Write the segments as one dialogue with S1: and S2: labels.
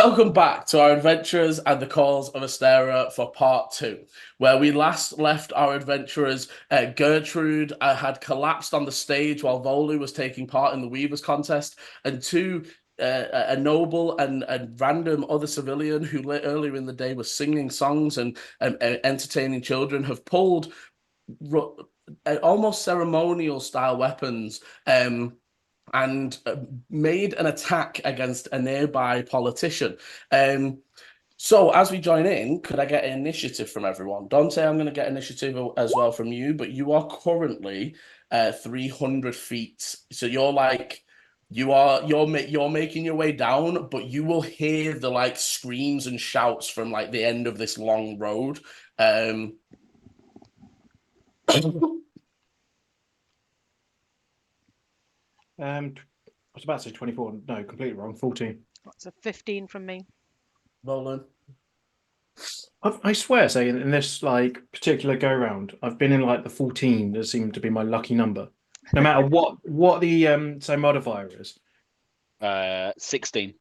S1: Welcome back to our adventurers and the calls of Astera for part 2, where we last left our adventurers. Gertrude had collapsed on the stage while Volu was taking part in the Weavers contest, and a noble and a random other civilian who earlier in the day was singing songs and entertaining children have pulled almost ceremonial style weapons and made an attack against a nearby politician. So as we join in, could I get an initiative from everyone? Dante, I'm going to get initiative as well from you, but you are currently 300 feet. So you're like, you're making your way down, but you will hear the like screams and shouts from like the end of this long road.
S2: I was about to say 24. No, completely wrong. 14.
S3: That's a 15 from me.
S1: Roland.
S2: I swear, say in this like particular go round, I've been in like the 14. That seemed to be my lucky number. No matter what the say modifier is.
S4: 16.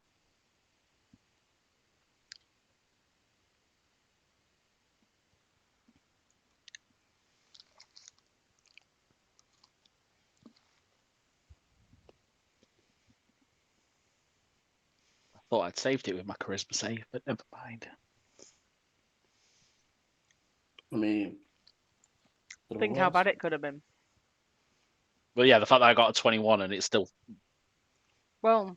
S4: Thought I'd saved it with my charisma save, but never mind.
S1: I mean,
S3: Think how bad it could have been.
S4: Well, yeah, the fact that I got a 21 and it's still...
S3: Well,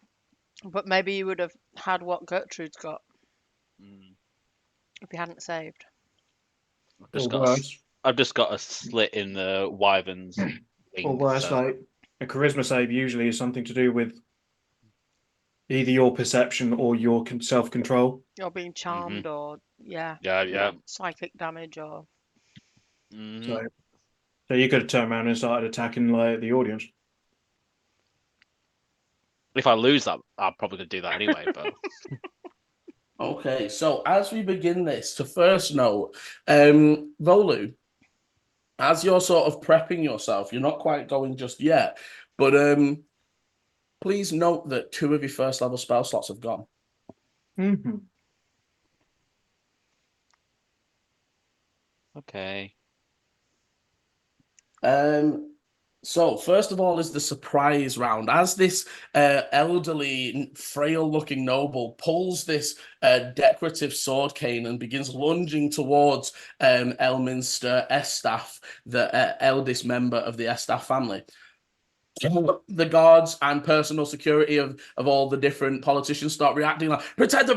S3: but maybe you would have had what Gertrude's got if you hadn't saved.
S4: I've just got a slit in the wyvern's wing.
S2: Or worse, like a charisma save usually is something to do with either your perception or your self-control.
S3: You're being charmed or,
S4: Yeah.
S3: psychic damage or...
S2: So you could have turned around and started attacking like the audience.
S4: If I lose that, I'm probably going to do that anyway. But
S1: Okay, so as we begin this, to first note, Volu, as you're sort of prepping yourself, you're not quite going just yet, but please note that 2 of your first level spell slots have gone.
S4: Okay.
S1: So first of all is the surprise round. As this elderly, frail-looking noble pulls this decorative sword cane and begins lunging towards Elminster Estaff, the eldest member of the Estaff family. The guards and personal security of all the different politicians start reacting like, protect her.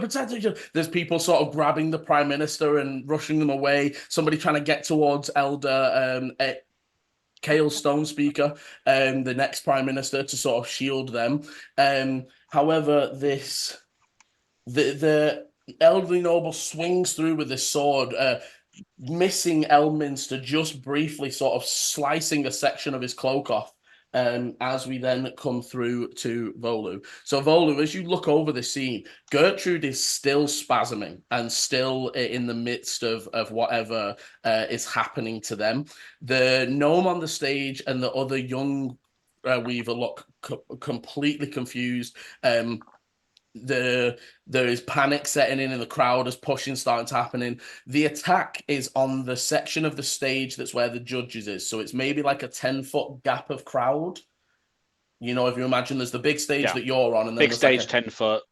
S1: There's people sort of grabbing the prime minister and rushing them away. Somebody trying to get towards Elder Kale Stonespeaker, the next prime minister, to sort of shield them. However, the elderly noble swings through with this sword, missing Elminster just briefly, sort of slicing a section of his cloak off. As we then come through to Volu. So Volu, as you look over the scene, Gertrude is still spasming and still in the midst of whatever is happening to them. The gnome on the stage and the other young weaver look completely confused. There is panic setting in the crowd as pushing starting to happen. The attack is on the section of the stage that's where the judges is. So it's maybe like a 10-foot gap of crowd. You know, if you imagine there's the big stage that you're on, and then
S4: big stage,
S1: like
S4: 10-foot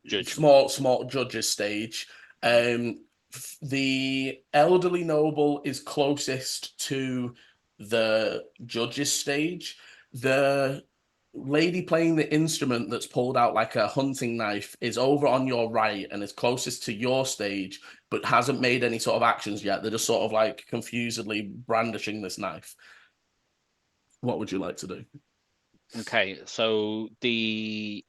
S4: judge.
S1: Small judges stage. The elderly noble is closest to the judges stage. The lady playing the instrument that's pulled out like a hunting knife is over on your right and is closest to your stage, but hasn't made any sort of actions yet. They're just sort of like confusedly brandishing this knife. What would you like to do?
S4: Okay, so the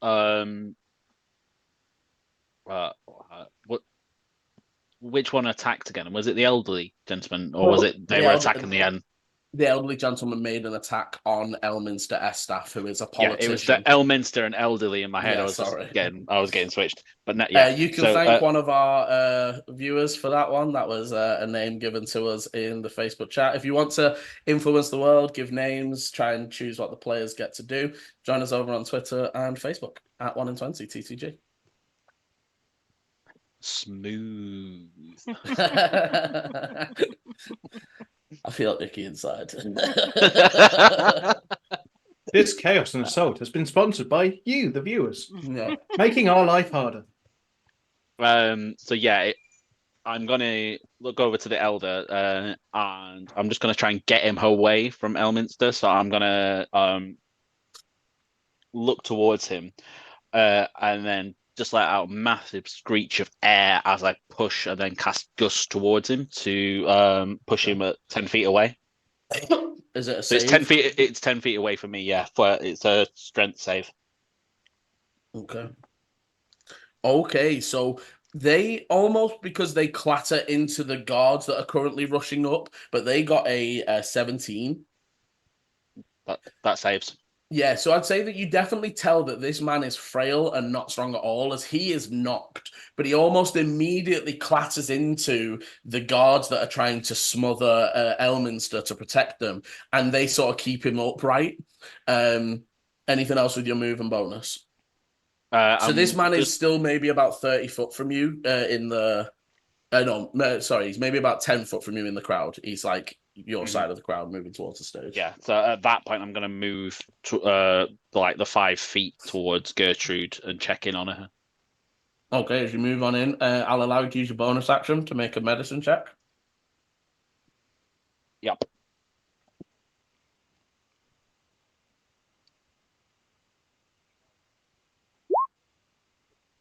S4: which one attacked again? Was it the elderly gentleman, or was it they were attacking the end?
S1: The elderly gentleman made an attack on Elminster Estaff, who is a politician.
S4: Yeah, it was the Elminster and elderly in my head.
S1: Yeah,
S4: I was getting switched. But
S1: you can thank one of our viewers for that one. That was a name given to us in the Facebook chat. If you want to influence the world, give names, try and choose what the players get to do, join us over on Twitter and Facebook at 1in20 TTG.
S4: Smooth.
S1: I feel icky inside.
S2: This Chaos and Assault has been sponsored by you, the viewers,
S1: Yeah.
S2: making our life harder.
S4: So yeah, I'm gonna look over to the elder, and I'm just gonna try and get him away from Elminster. So I'm gonna look towards him, and then just let out a massive screech of air as I push and then cast Gust towards him to push him at 10 feet away.
S1: Is it a
S4: So
S1: save?
S4: it's 10 feet. It's 10 feet away from me. Yeah, it's a strength save.
S1: Okay. Okay, so they almost, because they clatter into the guards that are currently rushing up, but they got a 17.
S4: That saves.
S1: Yeah, so I'd say that you definitely tell that this man is frail and not strong at all, as he is knocked, but he almost immediately clatters into the guards that are trying to smother Elminster to protect them, and they sort of keep him upright. Anything else with your move and bonus? So this man is still maybe about 30 foot from you in the... sorry, he's maybe about 10 foot from you in the crowd. He's like your side of the crowd moving towards the stage.
S4: Yeah, so at that point, I'm going to move to like the 5 feet towards Gertrude and check in on her.
S1: Okay, as you move on in, I'll allow you to use your bonus action to make a medicine check.
S4: Yep.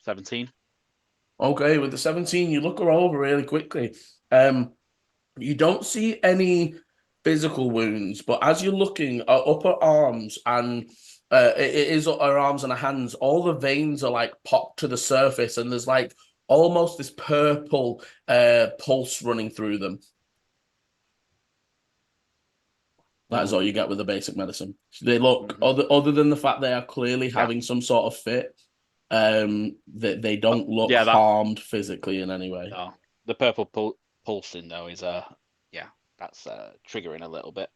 S4: $17.
S1: Okay, with the 17, you look her over really quickly. You don't see any physical wounds, but as you're looking, her upper arms and it is her arms and her hands, all the veins are like popped to the surface, and there's like almost this purple pulse running through them. That is all you get with the basic medicine. They look, other than the fact they are clearly having some sort of fit, they don't look harmed physically in any way.
S4: No. The purple pulsing though is that's triggering a little bit.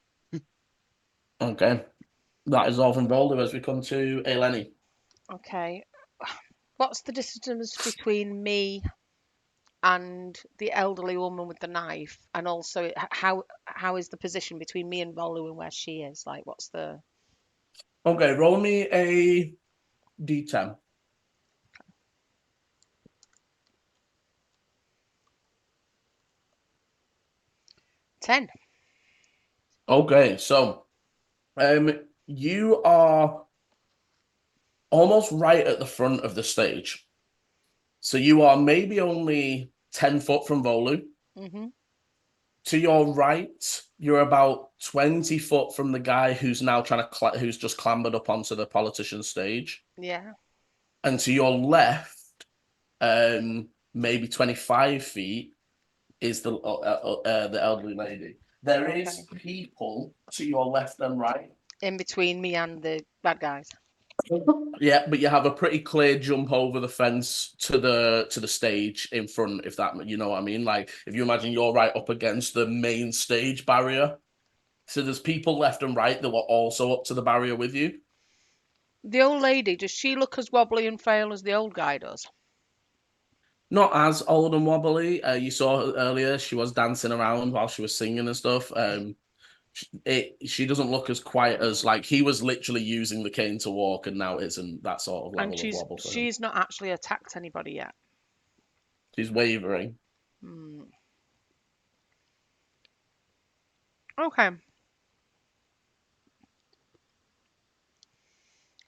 S1: Okay, that is all from Volu as we come to Eleni.
S3: Okay. What's the distance between me and the elderly woman with the knife? And also, how is the position between me and Volu and where she is? Like, what's the...
S1: Okay, roll me a d10.
S3: Ten.
S1: Okay, so you are almost right at the front of the stage. So you are maybe only 10 foot from Volu.
S3: Mm-hmm.
S1: To your right, you're about 20 foot from the guy who's now who's just clambered up onto the politician stage.
S3: Yeah.
S1: And to your left, maybe 25 feet, is the elderly lady. There is people to your left and right.
S3: In between me and the bad guys.
S1: Yeah, but you have a pretty clear jump over the fence to the stage in front, if that, you know what I mean? Like, if you imagine you're right up against the main stage barrier. So there's people left and right that were also up to the barrier with you.
S3: The old lady, does she look as wobbly and frail as the old guy does?
S1: Not as old and wobbly. You saw her earlier, she was dancing around while she was singing and stuff. She doesn't look as quite as, like, he was literally using the cane to walk and now isn't that sort of level of wobble for him.
S3: She's not actually attacked anybody yet.
S1: She's wavering.
S3: Okay.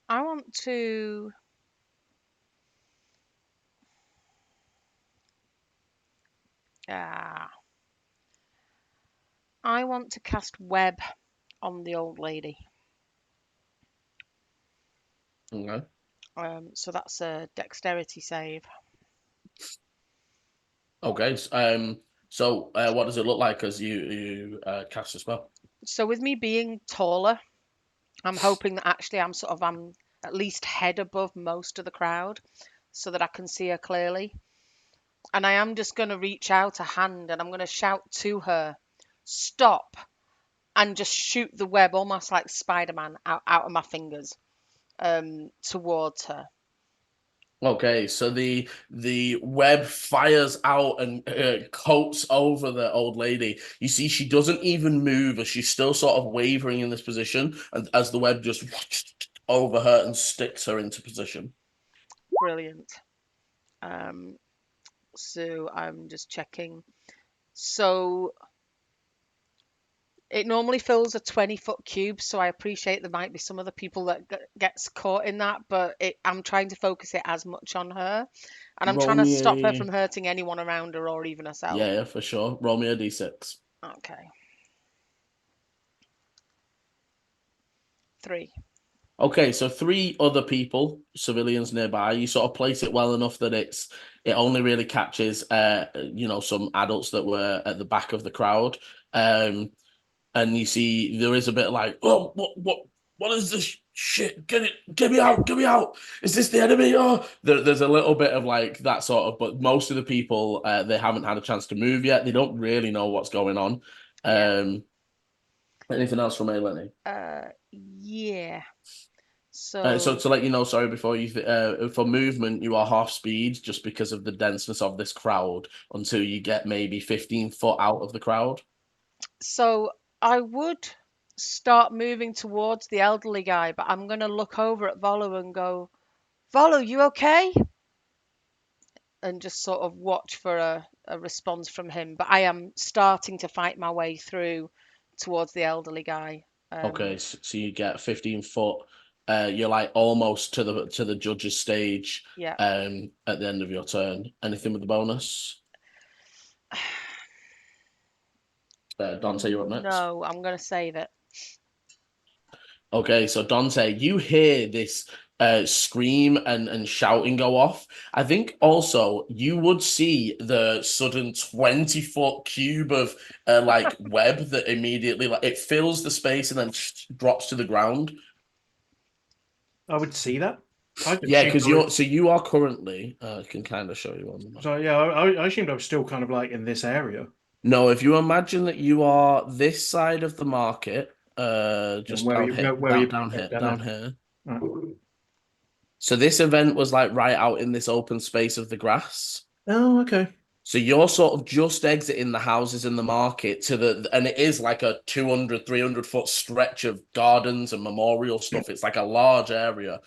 S3: I want to... I want to cast web on the old lady.
S1: Okay.
S3: So that's a dexterity save.
S1: Okay. So what does it look like as you cast a spell?
S3: So with me being taller, I'm hoping that actually I'm at least head above most of the crowd so that I can see her clearly. And I am just going to reach out a hand and I'm going to shout to her, stop, and just shoot the web almost like Spider-Man out of my fingers towards her.
S1: Okay, so the web fires out and coats over the old lady. You see, she doesn't even move as she's still sort of wavering in this position, and as the web just over her and sticks her into position.
S3: Brilliant. So I'm just checking. So it normally fills a 20-foot cube, so I appreciate there might be some other people that gets caught in that, but I'm trying to focus it as much on her, and I'm
S1: Roll
S3: trying to
S1: me
S3: stop her
S1: a
S3: from hurting anyone around her or even herself.
S1: yeah, for sure. Roll me a d6.
S3: Okay. 3.
S1: Okay, so 3 other people, civilians nearby. You sort of place it well enough that it only really catches some adults that were at the back of the crowd. And you see there is a bit like, oh, what is this shit? Get me out, get me out. Is this the enemy? Oh, there's a little bit of like that sort of, but most of the people they haven't had a chance to move yet. They don't really know what's going on.
S3: Yeah.
S1: Anything else from Eleni?
S3: Yeah.
S1: So
S3: So
S1: to let you know, sorry, before you for movement, you are half speed just because of the denseness of this crowd until you get maybe 15 foot out of the crowd.
S3: so I would start moving towards the elderly guy, but I'm gonna look over at Volu and go, Volu, you okay? And just sort of watch for a response from him. But I am starting to fight my way through towards the elderly guy.
S1: Okay, so you get 15 foot. You're like almost to the judge's stage.
S3: Yeah.
S1: At the end of your turn. Anything with the bonus? Dante, you're up next.
S3: No, I'm gonna save it.
S1: Okay, so Dante, you hear this scream and shouting go off. I think also you would see the sudden 20-foot cube of like web that immediately like it fills the space and then drops to the ground.
S2: I would see that.
S1: Yeah, because you are currently I can kind of show you on the map.
S2: So yeah, I assumed I was still kind of like in this area.
S1: No, if you imagine that you are this side of the market, just
S2: where
S1: down
S2: you-
S1: here,
S2: where you-
S1: down here,
S2: down
S1: down
S2: there.
S1: here.
S2: Right.
S1: So this event was like right out in this open space of the grass.
S2: Oh, okay.
S1: So you're sort of just exiting the houses in the market and it is like a 200, 300 foot stretch of gardens and memorial stuff. It's like a large area.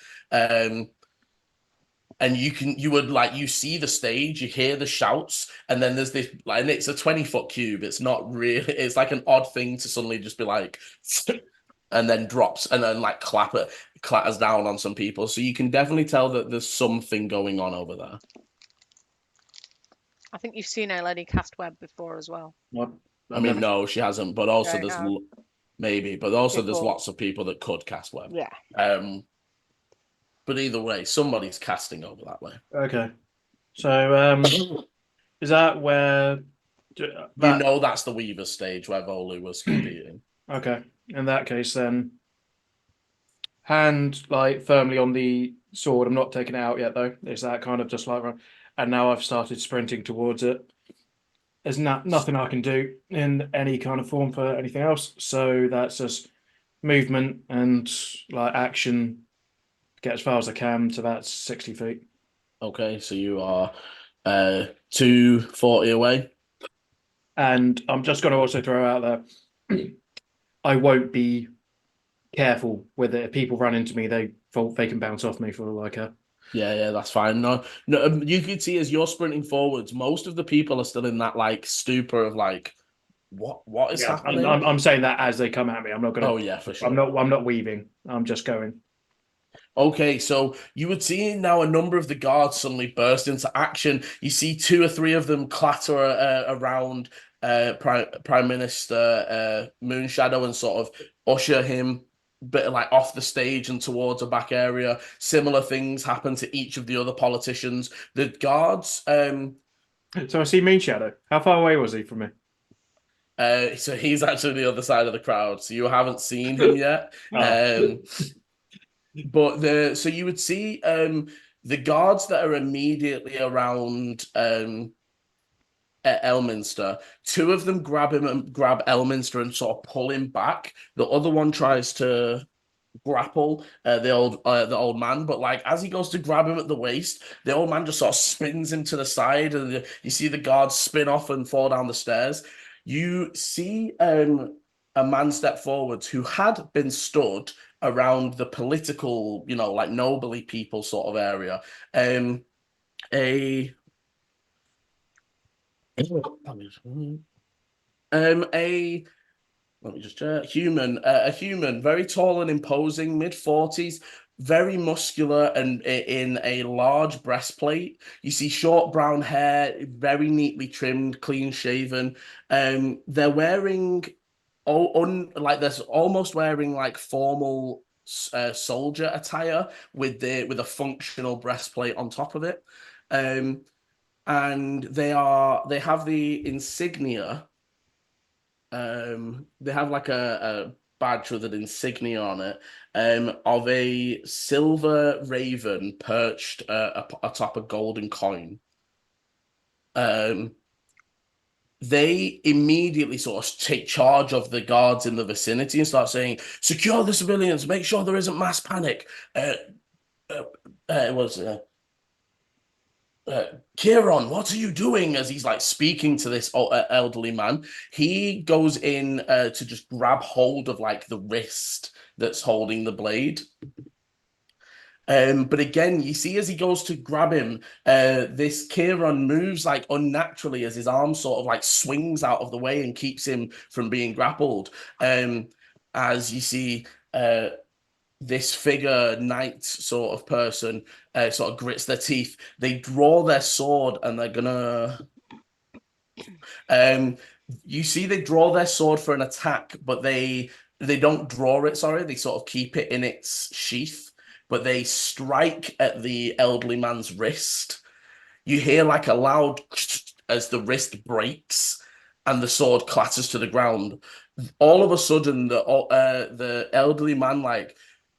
S1: And you see the stage, you hear the shouts, and then there's this, like, and it's a 20-foot cube. It's not really, it's like an odd thing to suddenly just be like, and then drops and then like clatters down on some people. So you can definitely tell that there's something going on over there.
S3: I think you've seen a lady cast web before as well.
S1: I mean, no, she hasn't, but also
S3: Okay,
S1: there's
S3: no.
S1: maybe, but also there's
S3: People.
S1: lots of people that could cast web.
S3: Yeah.
S1: But either way, somebody's casting over that way.
S2: Okay. So is that where
S1: You know that's the Weaver stage where Volu was competing.
S2: Okay. In that case, then hand like firmly on the sword. I'm not taking it out yet, though. Is that kind of just like, and now I've started sprinting towards it. There's nothing I can do in any kind of form for anything else. So that's just movement and like action. Get as far as I can to about 60 feet.
S1: Okay, so you are 240 away.
S2: And I'm just going to also throw out there, I won't be careful with it. If people run into me, they can bounce off me for like a.
S1: Yeah, that's fine. No, you can see as you're sprinting forwards, most of the people are still in that like stupor of like, what is happening?
S2: I'm saying that as they come at me. I'm not going to.
S1: Oh yeah, for sure.
S2: I'm not weaving. I'm just going.
S1: Okay, so you would see now a number of the guards suddenly burst into action. You see 2 or 3 of them clatter around Prime Minister Moonshadow and sort of usher him bit like off the stage and towards a back area. Similar things happen to each of the other politicians. The guards.
S2: So I see Moonshadow. How far away was he from me?
S1: So he's actually the other side of the crowd. So you haven't seen him yet. But so you would see the guards that are immediately around Elminster. 2 of them grab him and grab Elminster and sort of pull him back. The other one tries to grapple the old man, but like as he goes to grab him at the waist, the old man just sort of spins him to the side, and you see the guards spin off and fall down the stairs. You see a man step forwards who had been stood around the political, like nobly people sort of area. A a let me just check. A human, very tall and imposing, mid-40s, very muscular and in a large breastplate. You see short brown hair, very neatly trimmed, clean shaven. They're wearing like they're almost wearing like formal soldier attire with a functional breastplate on top of it. And they have the insignia. They have like a badge with an insignia on it, of a silver raven perched atop a golden coin. They immediately sort of take charge of the guards in the vicinity and start saying, "Secure the civilians, make sure there isn't mass panic." It was Kieran, what are you doing? As he's like speaking to this elderly man, he goes in to just grab hold of like the wrist that's holding the blade. But again, you see as he goes to grab him, this Kieran moves like unnaturally as his arm sort of like swings out of the way and keeps him from being grappled. As you see, this figure knight sort of person sort of grits their teeth. They draw their sword and they're gonna you see they draw their sword for an attack, but they don't draw it, sorry, they sort of keep it in its sheath, but they strike at the elderly man's wrist. You hear like a loud as the wrist breaks and the sword clatters to the ground. All of a sudden the elderly man like,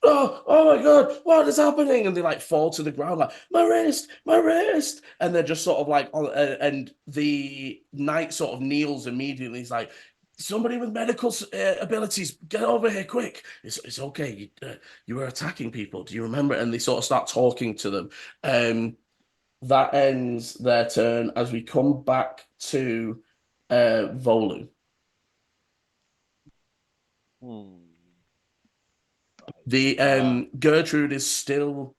S1: oh my God, what is happening? And they like fall to the ground like, my wrist. And they're just sort of like, and the knight sort of kneels immediately. He's like, somebody with medical abilities, get over here quick. It's okay. You were attacking people. Do you remember? And they sort of start talking to them. That ends their turn as we come back to Volu. The Gertrude is still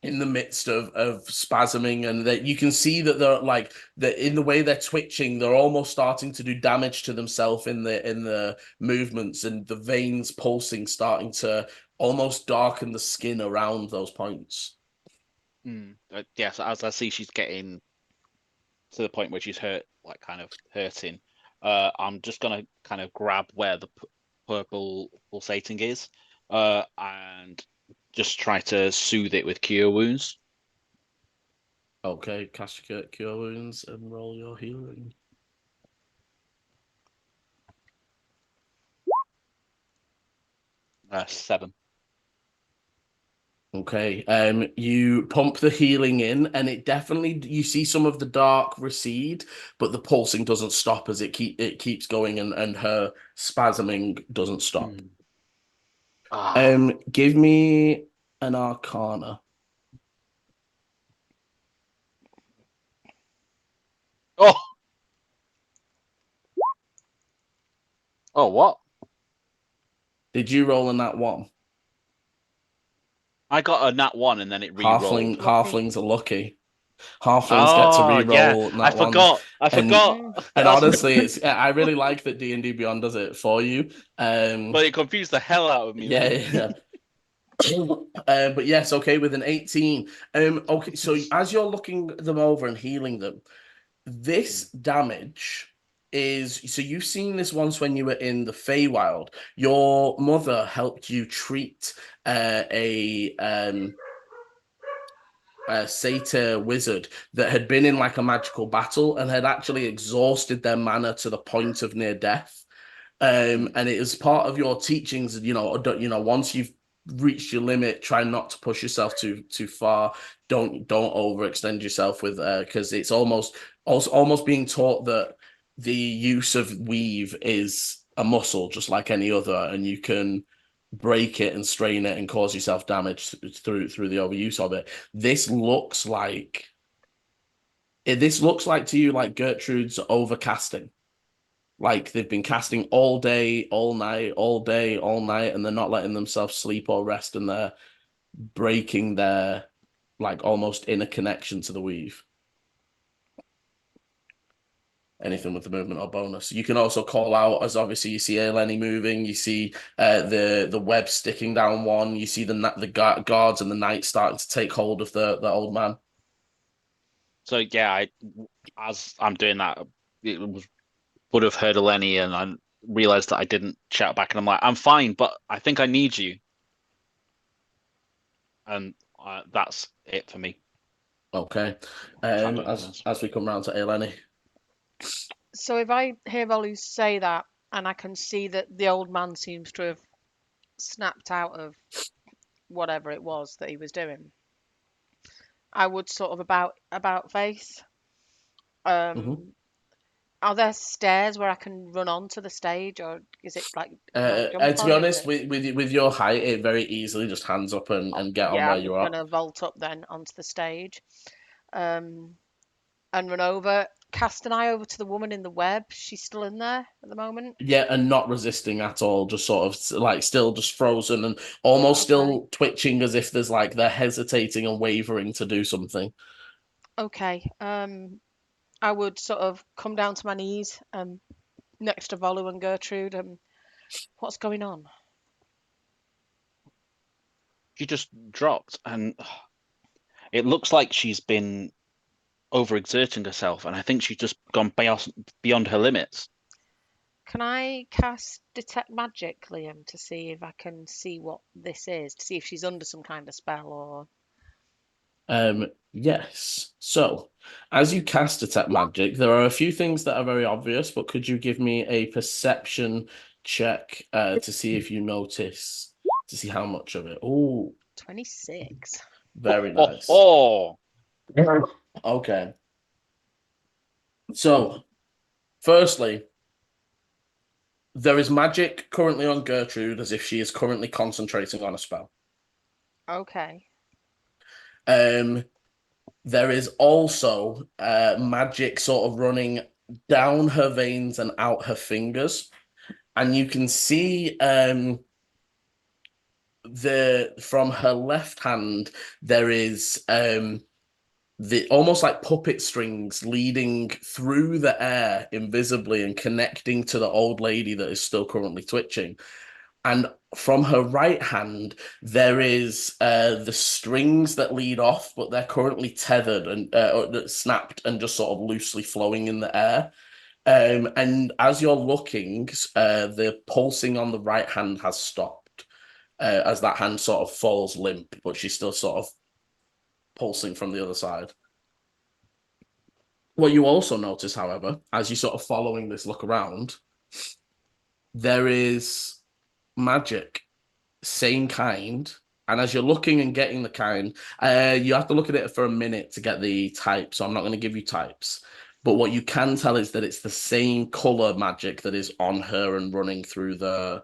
S1: in the midst of spasming, and that you can see that they're like that in the way they're twitching, they're almost starting to do damage to themselves in the movements, and the veins pulsing starting to almost darken the skin around those points.
S4: Yeah, so as I see she's getting to the point where she's kind of hurting, I'm just gonna kind of grab where the purple pulsating is, and just try to soothe it with cure wounds.
S1: Okay, cast cure wounds and roll your healing.
S4: Seven.
S1: Okay, you pump the healing in, and it definitely, you see some of the dark recede, but the pulsing doesn't stop as it keeps going, and her spasming doesn't stop. Give me an Arcana.
S4: Oh, what?
S1: Did you roll in that one?
S4: I got a nat 1 and then it re-rolled.
S1: Halflings are lucky. Halflings get to re-roll
S4: nat ones. I forgot.
S1: And honestly, I really like that D&D Beyond does it for you.
S4: But it confused the hell out of me.
S1: Yeah. But yes, okay, with an 18. Okay, so as you're looking them over and healing them, this damage is, so you've seen this once when you were in the Feywild. Your mother helped you treat a satyr wizard that had been in like a magical battle and had actually exhausted their mana to the point of near death. And it is part of your teachings, once you've reached your limit, try not to push yourself too far. Don't overextend yourself with because it's almost being taught that the use of weave is a muscle just like any other, and you can break it and strain it and cause yourself damage through the overuse of it. This looks like to you like Gertrude's overcasting. Like they've been casting all day, all night, all day, all night, and they're not letting themselves sleep or rest, and they're breaking their like almost inner connection to the weave. Anything with the movement or bonus. You can also call out, as obviously you see Eleni moving, you see the web sticking down one, you see the guards and the knights starting to take hold of the old man.
S4: So yeah, as I'm doing that, would have heard Eleni, and I realized that I didn't shout back, and I'm like, I'm fine, but I think I need you, and that's it for me.
S1: Okay.
S4: Can't do anything else.
S1: As we come round to Eleni.
S3: So if I hear Volu say that, and I can see that the old man seems to have snapped out of whatever it was that he was doing, I would sort of about face.
S1: Mhm.
S3: Are there stairs where I can run onto the stage, or is it like do I jump
S1: To
S3: on?
S1: be
S3: Is
S1: honest,
S3: it?
S1: with your height, it very easily just hands up and get on
S3: Yeah,
S1: where
S3: I'm
S1: you
S3: just
S1: are.
S3: gonna vault up then onto the stage, and run over. Cast an eye over to the woman in the web. She's still in there at the moment.
S1: Yeah, and not resisting at all, just sort of like still just frozen and almost
S3: Okay.
S1: still twitching as if there's like they're hesitating and wavering to do something.
S3: Okay. I would sort of come down to my knees, next to Volu and Gertrude. What's going on?
S4: She just dropped, and it looks like she's been overexerting herself, and I think she's just gone beyond her limits.
S3: Can I cast detect magic, Liam, to see if I can see what this is, to see if she's under some kind of spell or?
S1: Yes. So, as you cast Detect Magic, there are a few things that are very obvious, but could you give me a perception check to see if you notice, to see how much of it? Oh,
S3: 26.
S1: very
S4: Oh,
S1: nice.
S4: oh,
S1: Okay. So, firstly, there is magic currently on Gertrude as if she is currently concentrating on a spell.
S3: Okay.
S1: Um, there is also magic sort of running down her veins and out her fingers. And you can see the from her left hand there is the almost like puppet strings leading through the air invisibly and connecting to the old lady that is still currently twitching. And from her right hand, there is the strings that lead off, but they're currently tethered and snapped and just sort of loosely flowing in the air. And as you're looking, the pulsing on the right hand has stopped as that hand sort of falls limp, but she's still sort of pulsing from the other side. What you also notice, however, as you're sort of following this look around, there is magic, same kind. And as you're looking and getting the kind, you have to look at it for a minute to get the type. So I'm not going to give you types. But what you can tell is that it's the same color magic that is on her and running through the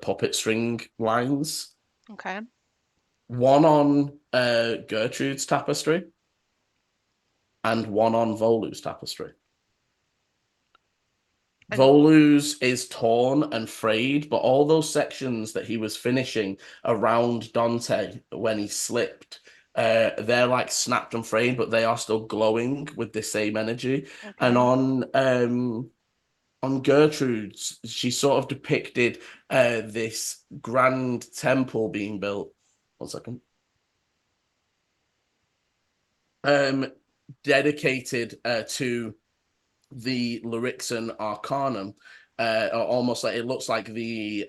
S1: puppet string lines.
S3: Okay.
S1: One on Gertrude's tapestry and one on Volu's tapestry.
S3: And
S1: Volu's is torn and frayed, but all those sections that he was finishing around Dante when he slipped, they're like snapped and frayed, but they are still glowing with the same energy. And
S3: okay.
S1: on Gertrude's, she sort of depicted this grand temple being built. 1 second. Dedicated to the Lyrixan Arcanum, almost like it looks like the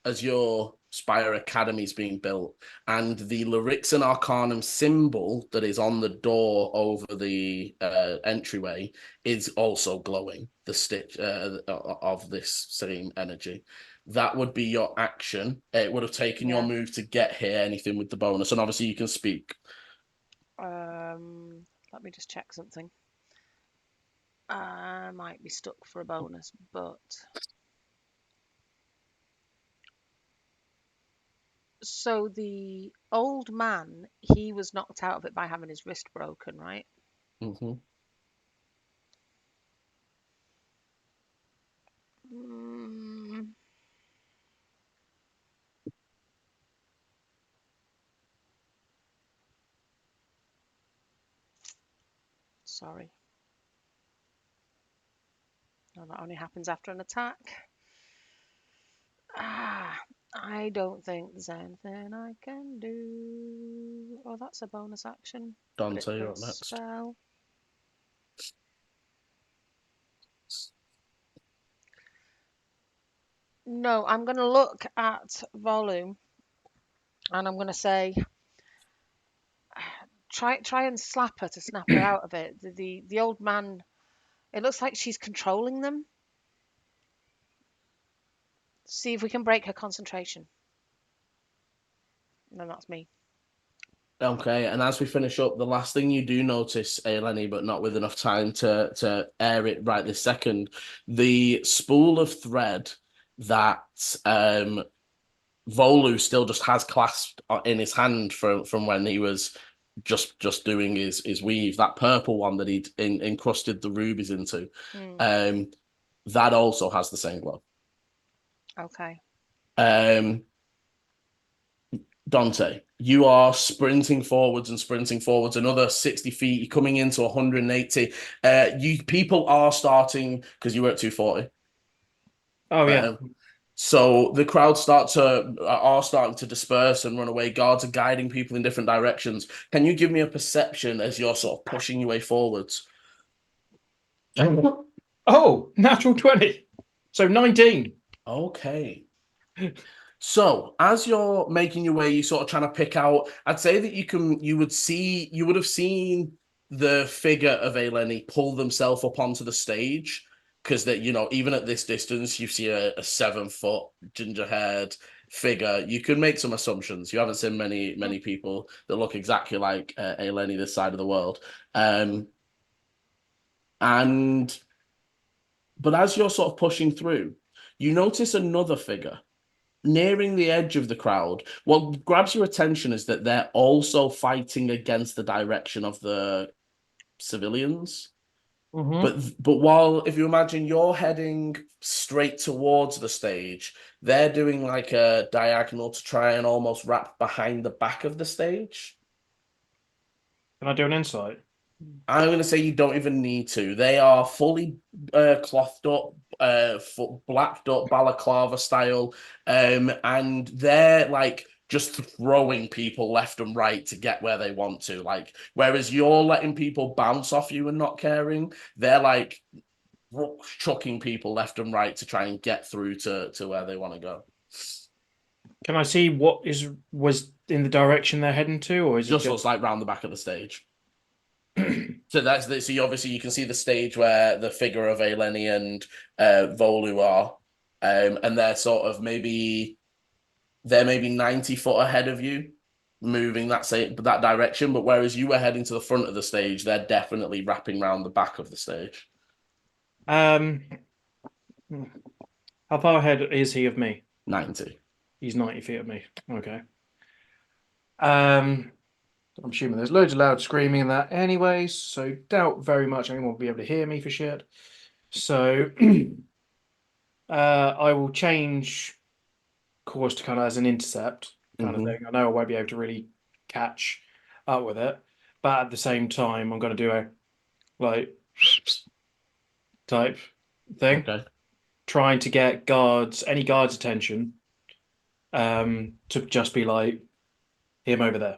S1: Azure Spire Academy is being built, and the Lyrixan Arcanum symbol that is on the door over the entryway is also glowing. The stitch of this same energy. That would be your action. It would have taken your
S3: Yeah.
S1: move to get here. Anything with the bonus, and obviously you can speak.
S3: Let me just check something. I might be stuck for a bonus, but So the old man, he was knocked out of it by having his wrist broken, right?
S1: Hmm.
S3: Mm, sorry. No, that only happens after an attack. I don't think there's anything I can do. Oh, that's a bonus action. But it's
S1: Dante,
S3: a
S1: you're up next.
S3: spell. No, I'm going to look at Volu and I'm going to say, try and slap her to snap her out of it. The old man, it looks like she's controlling them. See if we can break her concentration. And then that's me.
S1: Okay, and as we finish up, the last thing you do notice, Eleni, but not with enough time to air it right this second, the spool of thread that Volu still just has clasped in his hand from when he was just doing his weave, that purple one that he'd encrusted the rubies into, that also has the same glow.
S3: Okay.
S1: Dante, you are sprinting forwards another 60 feet. You're coming into 180. People are starting because you were at 240.
S2: Oh yeah.
S1: So the crowd are starting to disperse and run away. Guards are guiding people in different directions. Can you give me a perception as you're sort of pushing your way forwards?
S2: Oh, natural 20. So 19.
S1: Okay. So as you're making your way, you're sort of trying to pick out. I'd say that you would have seen the figure of Eleni pull themselves up onto the stage because that even at this distance, you see a 7-foot ginger-haired figure. You can make some assumptions. You haven't seen many people that look exactly like Eleni this side of the world, but as you're sort of pushing through, you notice another figure nearing the edge of the crowd. What grabs your attention is that they're also fighting against the direction of the civilians. But while if you imagine you're heading straight towards the stage, they're doing like a diagonal to try and almost wrap behind the back of the stage.
S2: Can I do an insight?
S1: I'm going to say you don't even need to. They are fully clothed up, blacked up balaclava style, and they're like just throwing people left and right to get where they want to. Like, whereas you're letting people bounce off you and not caring, they're like chucking people left and right to try and get through to where they want to go.
S2: Can I see what was in the direction they're heading to, or is it
S1: Just
S2: just
S1: looks like round the back of the stage. So obviously you can see the stage where the figure of Eleni and Volu are, and they're sort of maybe 90 foot ahead of you, moving that direction. But whereas you were heading to the front of the stage, they're definitely wrapping around the back of the stage.
S2: how far ahead is he of me?
S1: 90.
S2: He's 90 feet of me. Okay. I'm assuming there's loads of loud screaming in that anyway, so doubt very much anyone will be able to hear me for shit. So I will change course to kind of as an intercept kind of thing. I know I won't be able to really catch up with it, but at the same time, I'm going to do a like type thing,
S1: Okay.
S2: trying to get any guards' attention, to just be like him over there.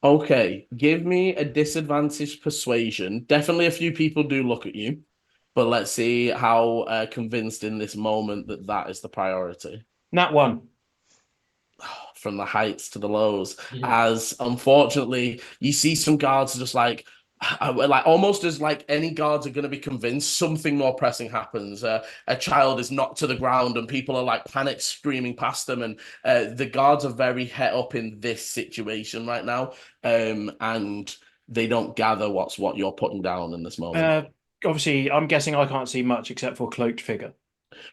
S1: Okay, give me a disadvantaged persuasion. Definitely a few people do look at you, but let's see how convinced in this moment that is the priority.
S2: Nat 1.
S1: From the heights to the lows,
S2: Yeah.
S1: as unfortunately you see some guards just like almost as like any guards are going to be convinced something more pressing happens. A child is knocked to the ground and people are like panic screaming past them, and the guards are very het up in this situation right now, and they don't gather what you're putting down in this moment.
S2: Obviously, I'm guessing I can't see much except for a cloaked figure.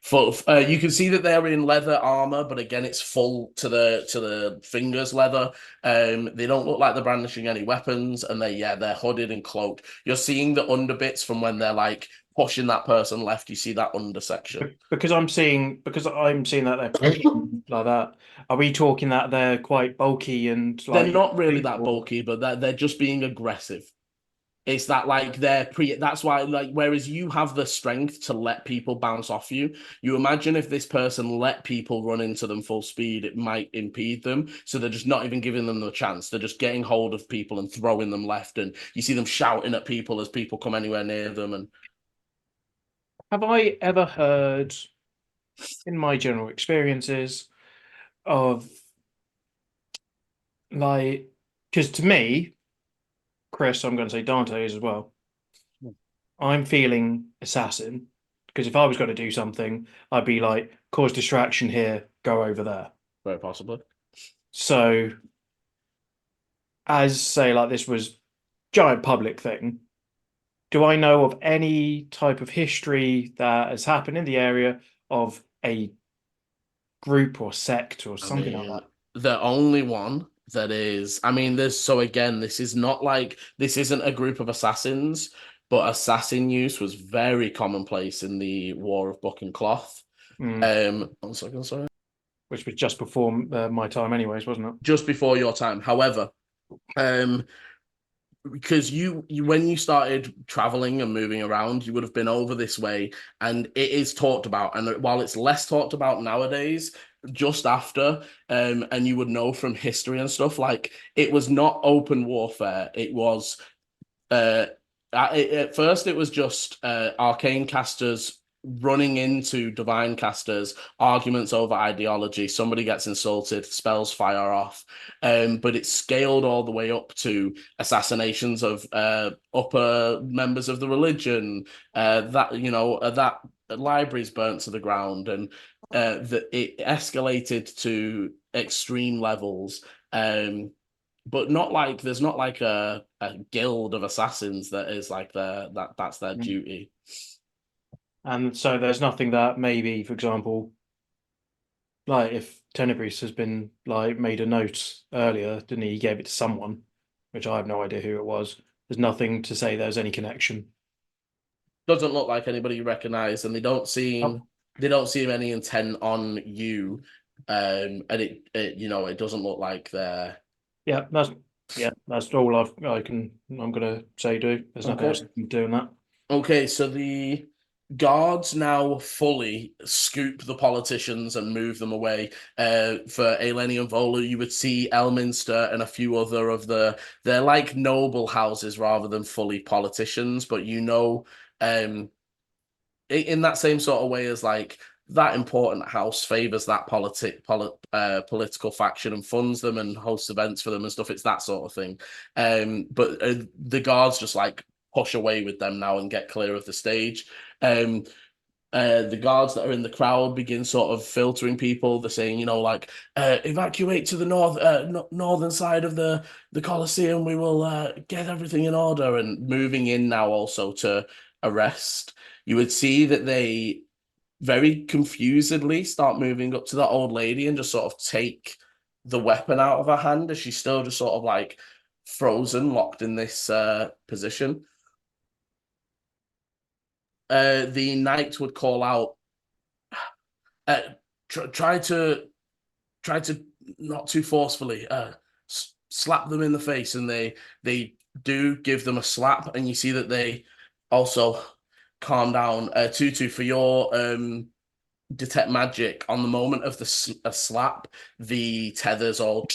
S1: Full. You can see that they're in leather armor, but again, it's full to the fingers leather. They don't look like they're brandishing any weapons, and they're hooded and cloaked. You're seeing the underbits from when they're like pushing that person left. You see that under section.
S2: Because I'm seeing that they're pushing like that. Are we talking that they're quite bulky and
S1: They're
S2: like
S1: not really that bulky, but they're just being aggressive. It's that like that's why like whereas you have the strength to let people bounce off you, you imagine if this person let people run into them full speed, it might impede them. So they're just not even giving them the chance. They're just getting hold of people and throwing them left. And you see them shouting at people as people come anywhere near them. And
S2: have I ever heard in my general experiences of like, because to me, Chris, I'm going to say Dante is as well. I'm feeling assassin because if I was going to do something, I'd be like, cause distraction here, go over there.
S1: very possibly.
S2: So, as say, like this was giant public thing, do I know of any type of history that has happened in the area of a group or sect or something like that?
S1: The only one that is, I mean, there's so again, this isn't a group of assassins, but assassin use was very commonplace in the War of Book and Cloth. 1 second, sorry.
S2: Which was just before my time, anyways, wasn't it?
S1: Just before your time. However, because you when you started traveling and moving around, you would have been over this way, and it is talked about. And while it's less talked about nowadays, just after, and you would know from history and stuff, like it was not open warfare. It was at first it was just arcane casters running into divine casters, arguments over ideology, somebody gets insulted, spells fire off, but it scaled all the way up to assassinations of upper members of the religion, that libraries burnt to the ground, and that it escalated to extreme levels. But not like there's not like a guild of assassins that is like that's their duty.
S2: And so there's nothing that maybe, for example, like if Tenebris has been like made a note earlier, didn't he? He gave it to someone, which I have no idea who it was. There's nothing to say there's any connection.
S1: Doesn't look like anybody you recognize, and they don't seem any intent on you. And it doesn't look like they're
S2: that's all I'm gonna say. There's nothing else doing that.
S1: Okay, so the guards now fully scoop the politicians and move them away. For Eleni and Volu, you would see Elminster and a few other of they're like noble houses rather than fully politicians, but in that same sort of way as like that important house favors that political faction and funds them and hosts events for them and stuff. It's that sort of thing. But the guards just like push away with them now and get clear of the stage. The guards that are in the crowd begin sort of filtering people. They're saying, evacuate to the northern side of the Colosseum. We will get everything in order, and moving in now also to arrest. You would see that they very confusedly start moving up to the old lady and just sort of take the weapon out of her hand as she's still just sort of like frozen, locked in this position. The knight would call out, try to not too forcefully, slap them in the face, and they do give them a slap, and you see that they also calm down. Tutu, for your detect magic, on the moment of the slap, the tethers all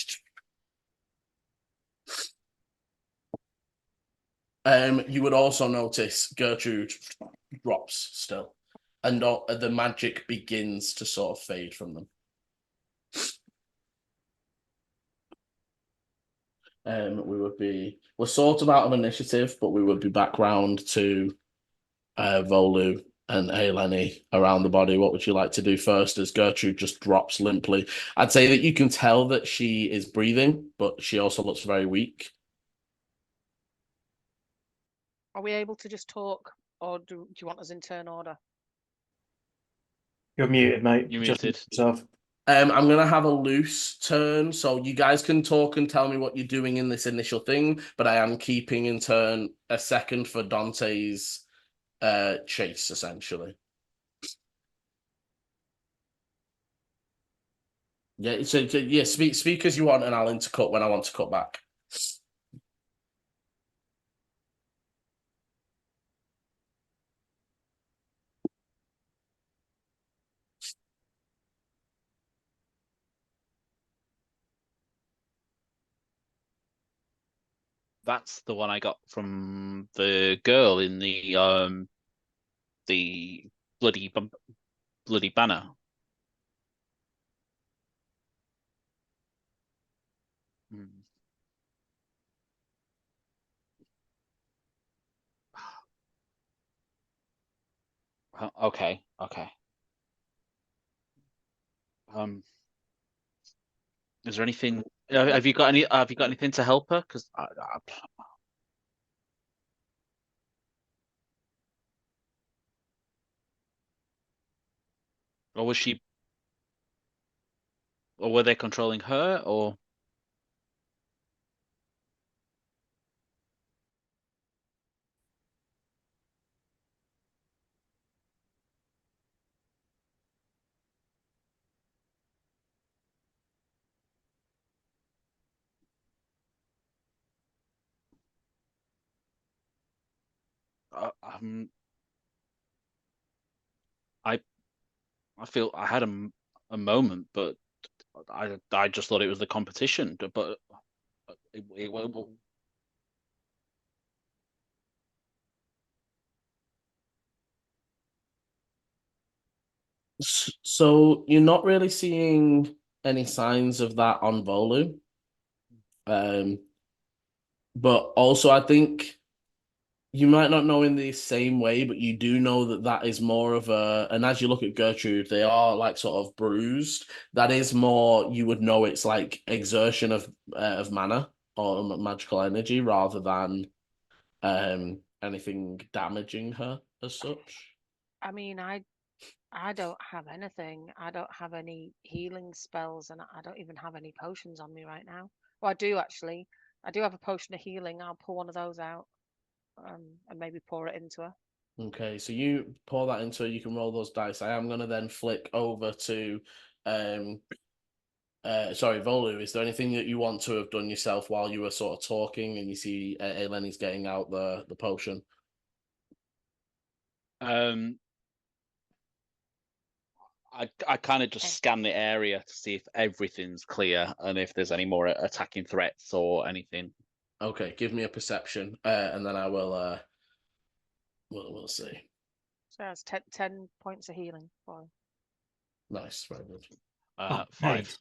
S1: you would also notice Gertrude drops still, and the magic begins to sort of fade from them. We're sort of out of initiative, but we would be back round to Volu and Eleni around the body. What would you like to do first as Gertrude just drops limply? I'd say that you can tell that she is breathing, but she also looks very weak.
S3: Are we able to just talk, or do you want us in turn order?
S2: You're muted, mate.
S4: You're
S2: Just
S4: muted.
S2: yourself.
S1: I'm gonna have a loose turn, so you guys can talk and tell me what you're doing in this initial thing, but I am keeping in turn a second for Dante's chase, essentially. Yeah, so yeah, speak as you want, and I'll intercut when I want to cut back.
S4: That's the one I got from the girl in the bloody banner. Hmm. Okay, okay. Is there anything? Have you got any? Have you got anything to help her? Because or was she, or were they controlling her, or? Um, I I feel I had a moment, but I just thought it was the competition, but well,
S1: So you're not really seeing any signs of that on Volu. But also I think you might not know in the same way, but you do know that that is more of a, and as you look at Gertrude, they are like sort of bruised. That is more, you would know it's like exertion of mana or magical energy rather than anything damaging her as such.
S3: I mean, I don't have anything. I don't have any healing spells, and I don't even have any potions on me right now. Well, I do actually. I do have a potion of healing. I'll pull one of those out, and maybe pour it into her.
S1: Okay, so you pour that into it, you can roll those dice. I am gonna then flick over to sorry, Volu, is there anything that you want to have done yourself while you were sort of talking and you see Eleni's getting out the potion?
S4: I kind of just scan the area to see if everything's clear and if there's any more attacking threats or anything.
S1: Okay, give me a perception, and then I will we'll see.
S3: So that's 10 points of healing for her.
S1: Nice, very good.
S2: Oh,
S4: 5.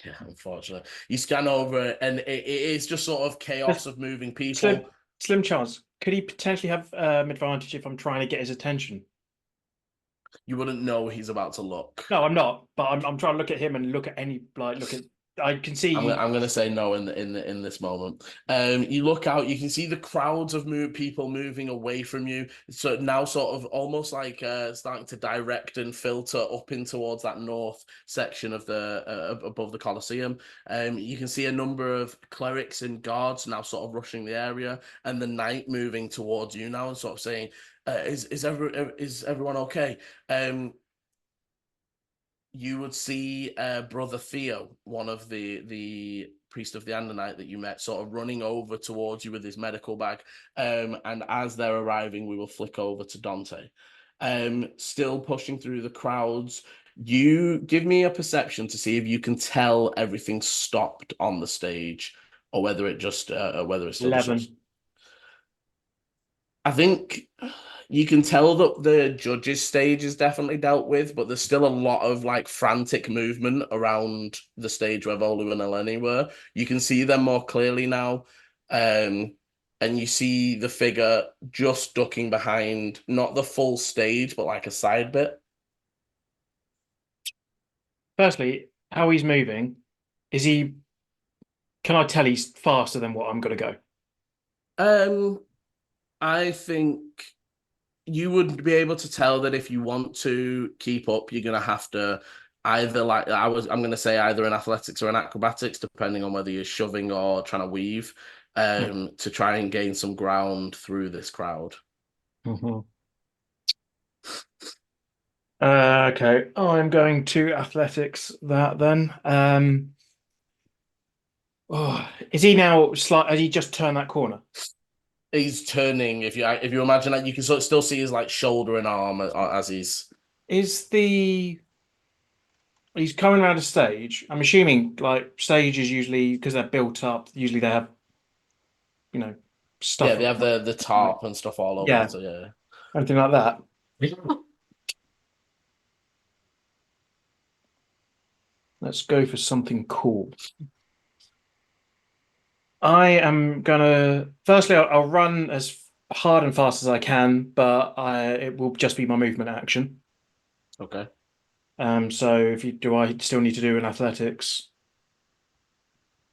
S1: Yeah, unfortunately. You scan over it and it is just sort of chaos of moving people.
S2: Slim chance. Could he potentially have advantage if I'm trying to get his attention?
S1: You wouldn't know he's about to look.
S2: No, I'm not. But I'm trying to look at him and look at any look at. I can see.
S1: I'm gonna say no in this moment. You look out, you can see the crowds of people moving away from you. So now sort of almost like starting to direct and filter up in towards that north section of the above the Colosseum. You can see a number of clerics and guards now sort of rushing the area, and the knight moving towards you now and sort of saying, "Is everyone okay?" You would see Brother Theo, one of the priest of the Andonite that you met, sort of running over towards you with his medical bag. And as they're arriving, we will flick over to Dante. Still pushing through the crowds. You give me a perception to see if you can tell everything stopped on the stage, or whether it just whether it's still
S2: 11.
S1: I think you can tell that the judges' stage is definitely dealt with, but there's still a lot of like frantic movement around the stage where Volu and Eleni were. You can see them more clearly now. And you see the figure just ducking behind, not the full stage, but like a side bit.
S2: Firstly, how he's moving, is he? Can I tell he's faster than what I'm going to go?
S1: I think you would be able to tell that if you want to keep up, you're gonna have to either I'm gonna say either in athletics or in acrobatics, depending on whether you're shoving or trying to weave, to try and gain some ground through this crowd.
S2: Mhm. Okay, I'm going to athletics that then. Is he now has he just turned that corner?
S1: He's turning. If you imagine that, you can still see his like shoulder and arm as he's.
S2: He's coming around a stage. I'm assuming like stages usually because they're built up. Usually they have, stuff.
S1: Yeah, they have the tarp and stuff all over.
S2: Yeah.
S1: So yeah.
S2: Anything like that. Let's go for something cool. I am gonna. Firstly, I'll run as hard and fast as I can, but it will just be my movement action.
S1: Okay.
S2: So I still need to do an athletics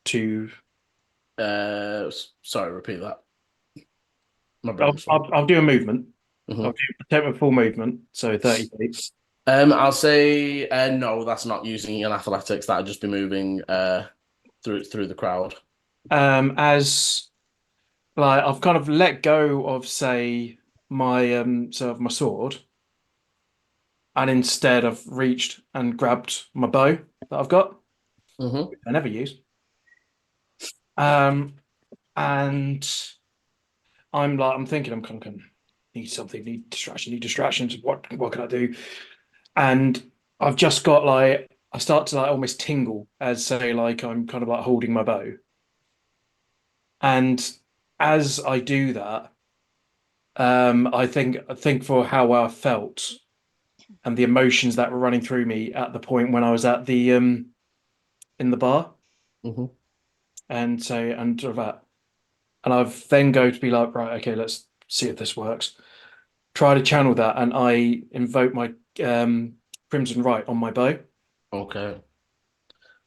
S2: to.
S1: Sorry, repeat that. My
S2: I'll,
S1: brain's
S2: I'll do a movement.
S1: Mhm.
S2: I'll take my full movement, so 30 feet.
S1: I'll say no. That's not using an athletics. That'd just be moving through the crowd.
S2: As like I've kind of let go of say my my sword, and instead I've reached and grabbed my bow that I've got.
S1: Mm-hmm.
S2: I never use. And I'm thinking I'm kind of need something, need distractions. What can I do? And I've just got like I start to like almost tingle as say like I'm kind of like holding my bow. And as I do that, I think for how I felt and the emotions that were running through me at the point when I was at the in the bar,
S1: Mm-hmm.
S2: and sort of that, and I've then go to be like, right, okay, let's see if this works. Try to channel that, and I invoke my Crimson Right on my bow.
S1: Okay.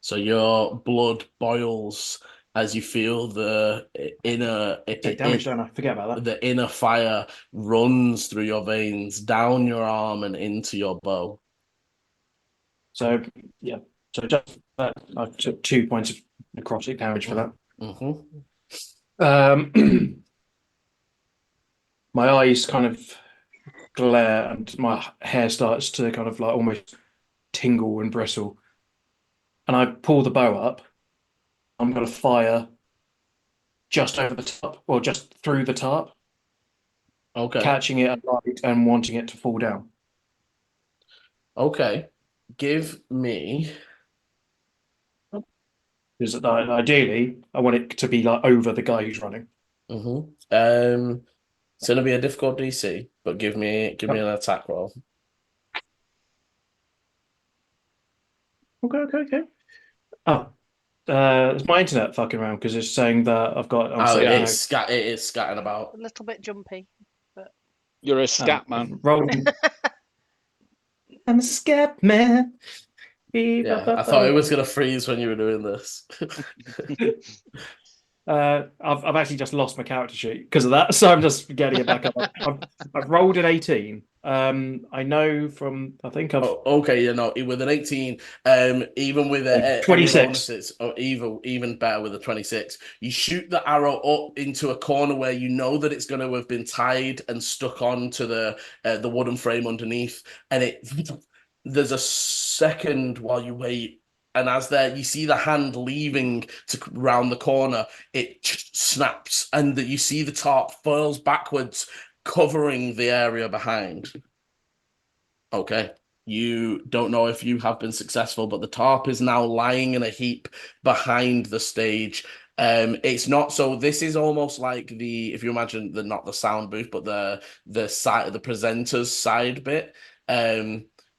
S1: So your blood boils as you feel the inner
S2: Take damage, don't I? Forget about that.
S1: the inner fire runs through your veins, down your arm and into your bow.
S2: So yeah, so just I took 2 points of necrotic damage for that.
S1: Mm-hmm.
S2: My eyes kind of glare and my hair starts to kind of like almost tingle and bristle. And I pull the bow up. I'm going to fire just over the top, or just through the top,
S1: Okay.
S2: catching it at light and wanting it to fall down.
S1: Okay. Give me.
S2: Because ideally, I want it to be like over the guy who's running.
S1: Mm-hmm. It's gonna be a difficult DC, but give me an attack roll.
S2: Okay. Oh, is my internet fucking around because it's saying that I've got.
S1: It is scatting about.
S3: A little bit jumpy, but
S4: You're a scat man.
S2: Rolling. I'm a scat man.
S1: Yeah, I thought it was gonna freeze when you were doing this.
S2: I've actually just lost my character sheet because of that, so I'm just getting it back up. I've rolled an 18. I know from I think I've
S1: okay, with an 18, even with
S2: 26
S1: bonuses, or even better with a 26, you shoot the arrow up into a corner where you know that it's going to have been tied and stuck onto the wooden frame underneath, and there's a second while you wait. And as you see the hand leaving to round the corner, it snaps, and you see the tarp furls backwards, covering the area behind. Okay. You don't know if you have been successful, but the tarp is now lying in a heap behind the stage. It's not so. This is almost like if you imagine not the sound booth, but the side, the presenter's side bit.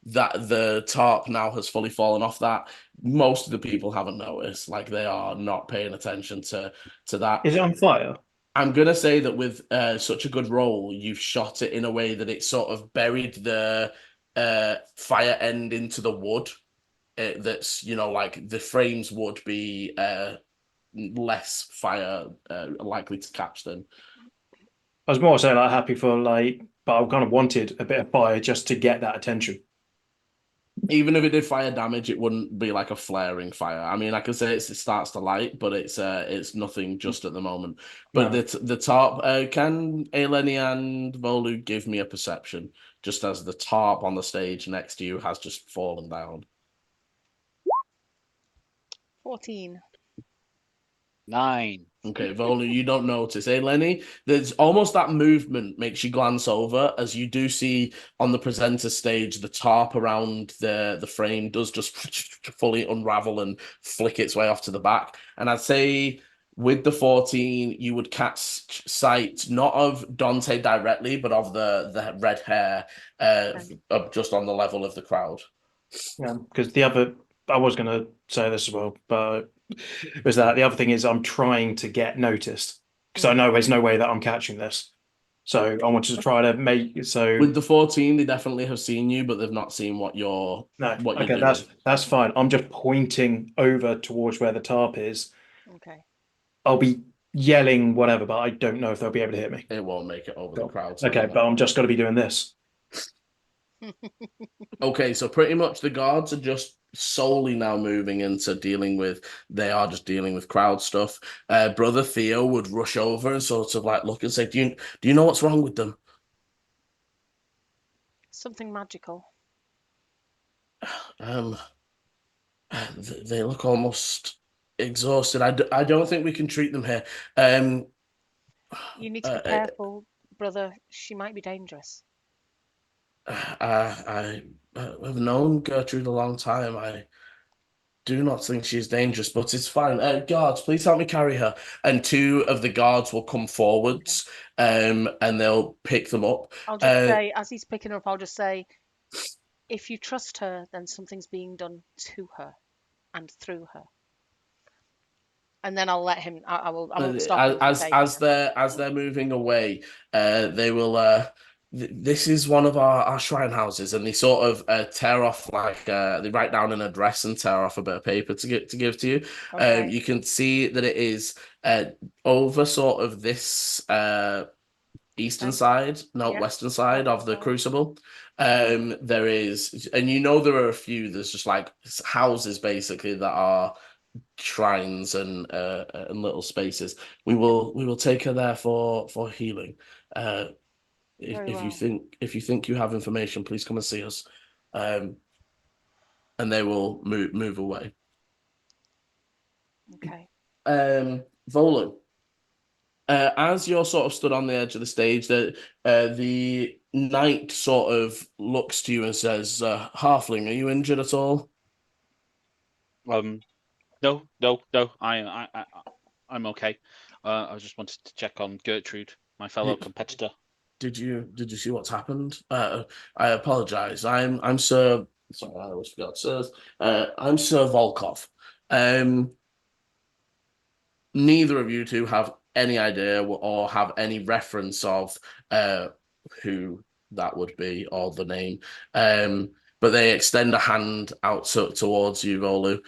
S1: That the tarp now has fully fallen off that. Most of the people haven't noticed, like they are not paying attention to that.
S2: Is it on fire?
S1: I'm gonna say that with such a good roll, you've shot it in a way that it sort of buried the fire end into the wood. That's like the frames would be less fire likely to catch them.
S2: I was more so like happy for like, but I kind of wanted a bit of fire just to get that attention.
S1: Even if it did fire damage, it wouldn't be like a flaring fire. I mean, I could say it starts to light, but it's nothing just at the moment. But
S2: No.
S1: the top, can Eleni and Volu give me a perception, just as the tarp on the stage next to you has just fallen down?
S3: 14.
S4: 9.
S1: Okay, Volu, you don't notice. Hey, Lenny, there's almost that movement makes you glance over as you do see on the presenter stage the tarp around the frame does just fully unravel and flick its way off to the back. And I'd say with the 14, you would catch sight not of Dante directly, but of the red hair of just on the level of the crowd.
S2: Yeah, because the other, I was going to say this as well, but was that the other thing is I'm trying to get noticed because I know there's no way that I'm catching this. So I wanted to try to make it so.
S1: With the 14, they definitely have seen you, but they've not seen what
S2: No,
S1: you're
S2: okay,
S1: doing.
S2: that's fine. I'm just pointing over towards where the tarp is.
S3: Okay.
S2: I'll be yelling whatever, but I don't know if they'll be able to hear me.
S1: It won't make it over the
S2: Cool.
S1: crowd.
S2: Okay, but I'm just going to be doing this.
S1: Okay, so pretty much the guards are just solely now moving into they are just dealing with crowd stuff. Brother Theo would rush over and sort of like look and say, do you know what's wrong with them?
S3: Something magical.
S1: Um, they look almost exhausted. I don't think we can treat them here.
S3: You need to be
S1: Uh,
S3: careful, brother. She might be dangerous.
S1: I have known Gertrude a long time. I do not think she's dangerous, but it's fine. Guards, please help me carry her. And two of the guards will come forwards, and they'll pick them up.
S3: I'll just say, as he's picking her up, I'll just say, if you trust her, then something's being done to her and through her. And then I'll let him. I won't stop him from taking her.
S1: As they're moving away, they will. This is one of our shrine houses, and they sort of tear off like they write down an address and tear off a bit of paper to give to you.
S3: Okay.
S1: You can see that it is over sort of this eastern side, no,
S3: Yeah.
S1: western side of the
S3: Side.
S1: crucible. There is, and there are a few. There's just like houses basically that are shrines and little spaces. We will take her there for healing.
S3: Very
S1: If you think you have information, please come and see us. And they will move away.
S3: Okay.
S1: Volu, as you're sort of stood on the edge of the stage, the knight sort of looks to you and says, "Halfling, are you injured at all?"
S4: No. I'm okay. I just wanted to check on Gertrude, my fellow competitor.
S1: Did you see what's happened? I apologize. I'm Sir. Sorry, I always forgot. Sir, I'm Sir Volkov. Neither of you two have any idea or have any reference of who that would be or the name. But they extend a hand out towards you, Volu.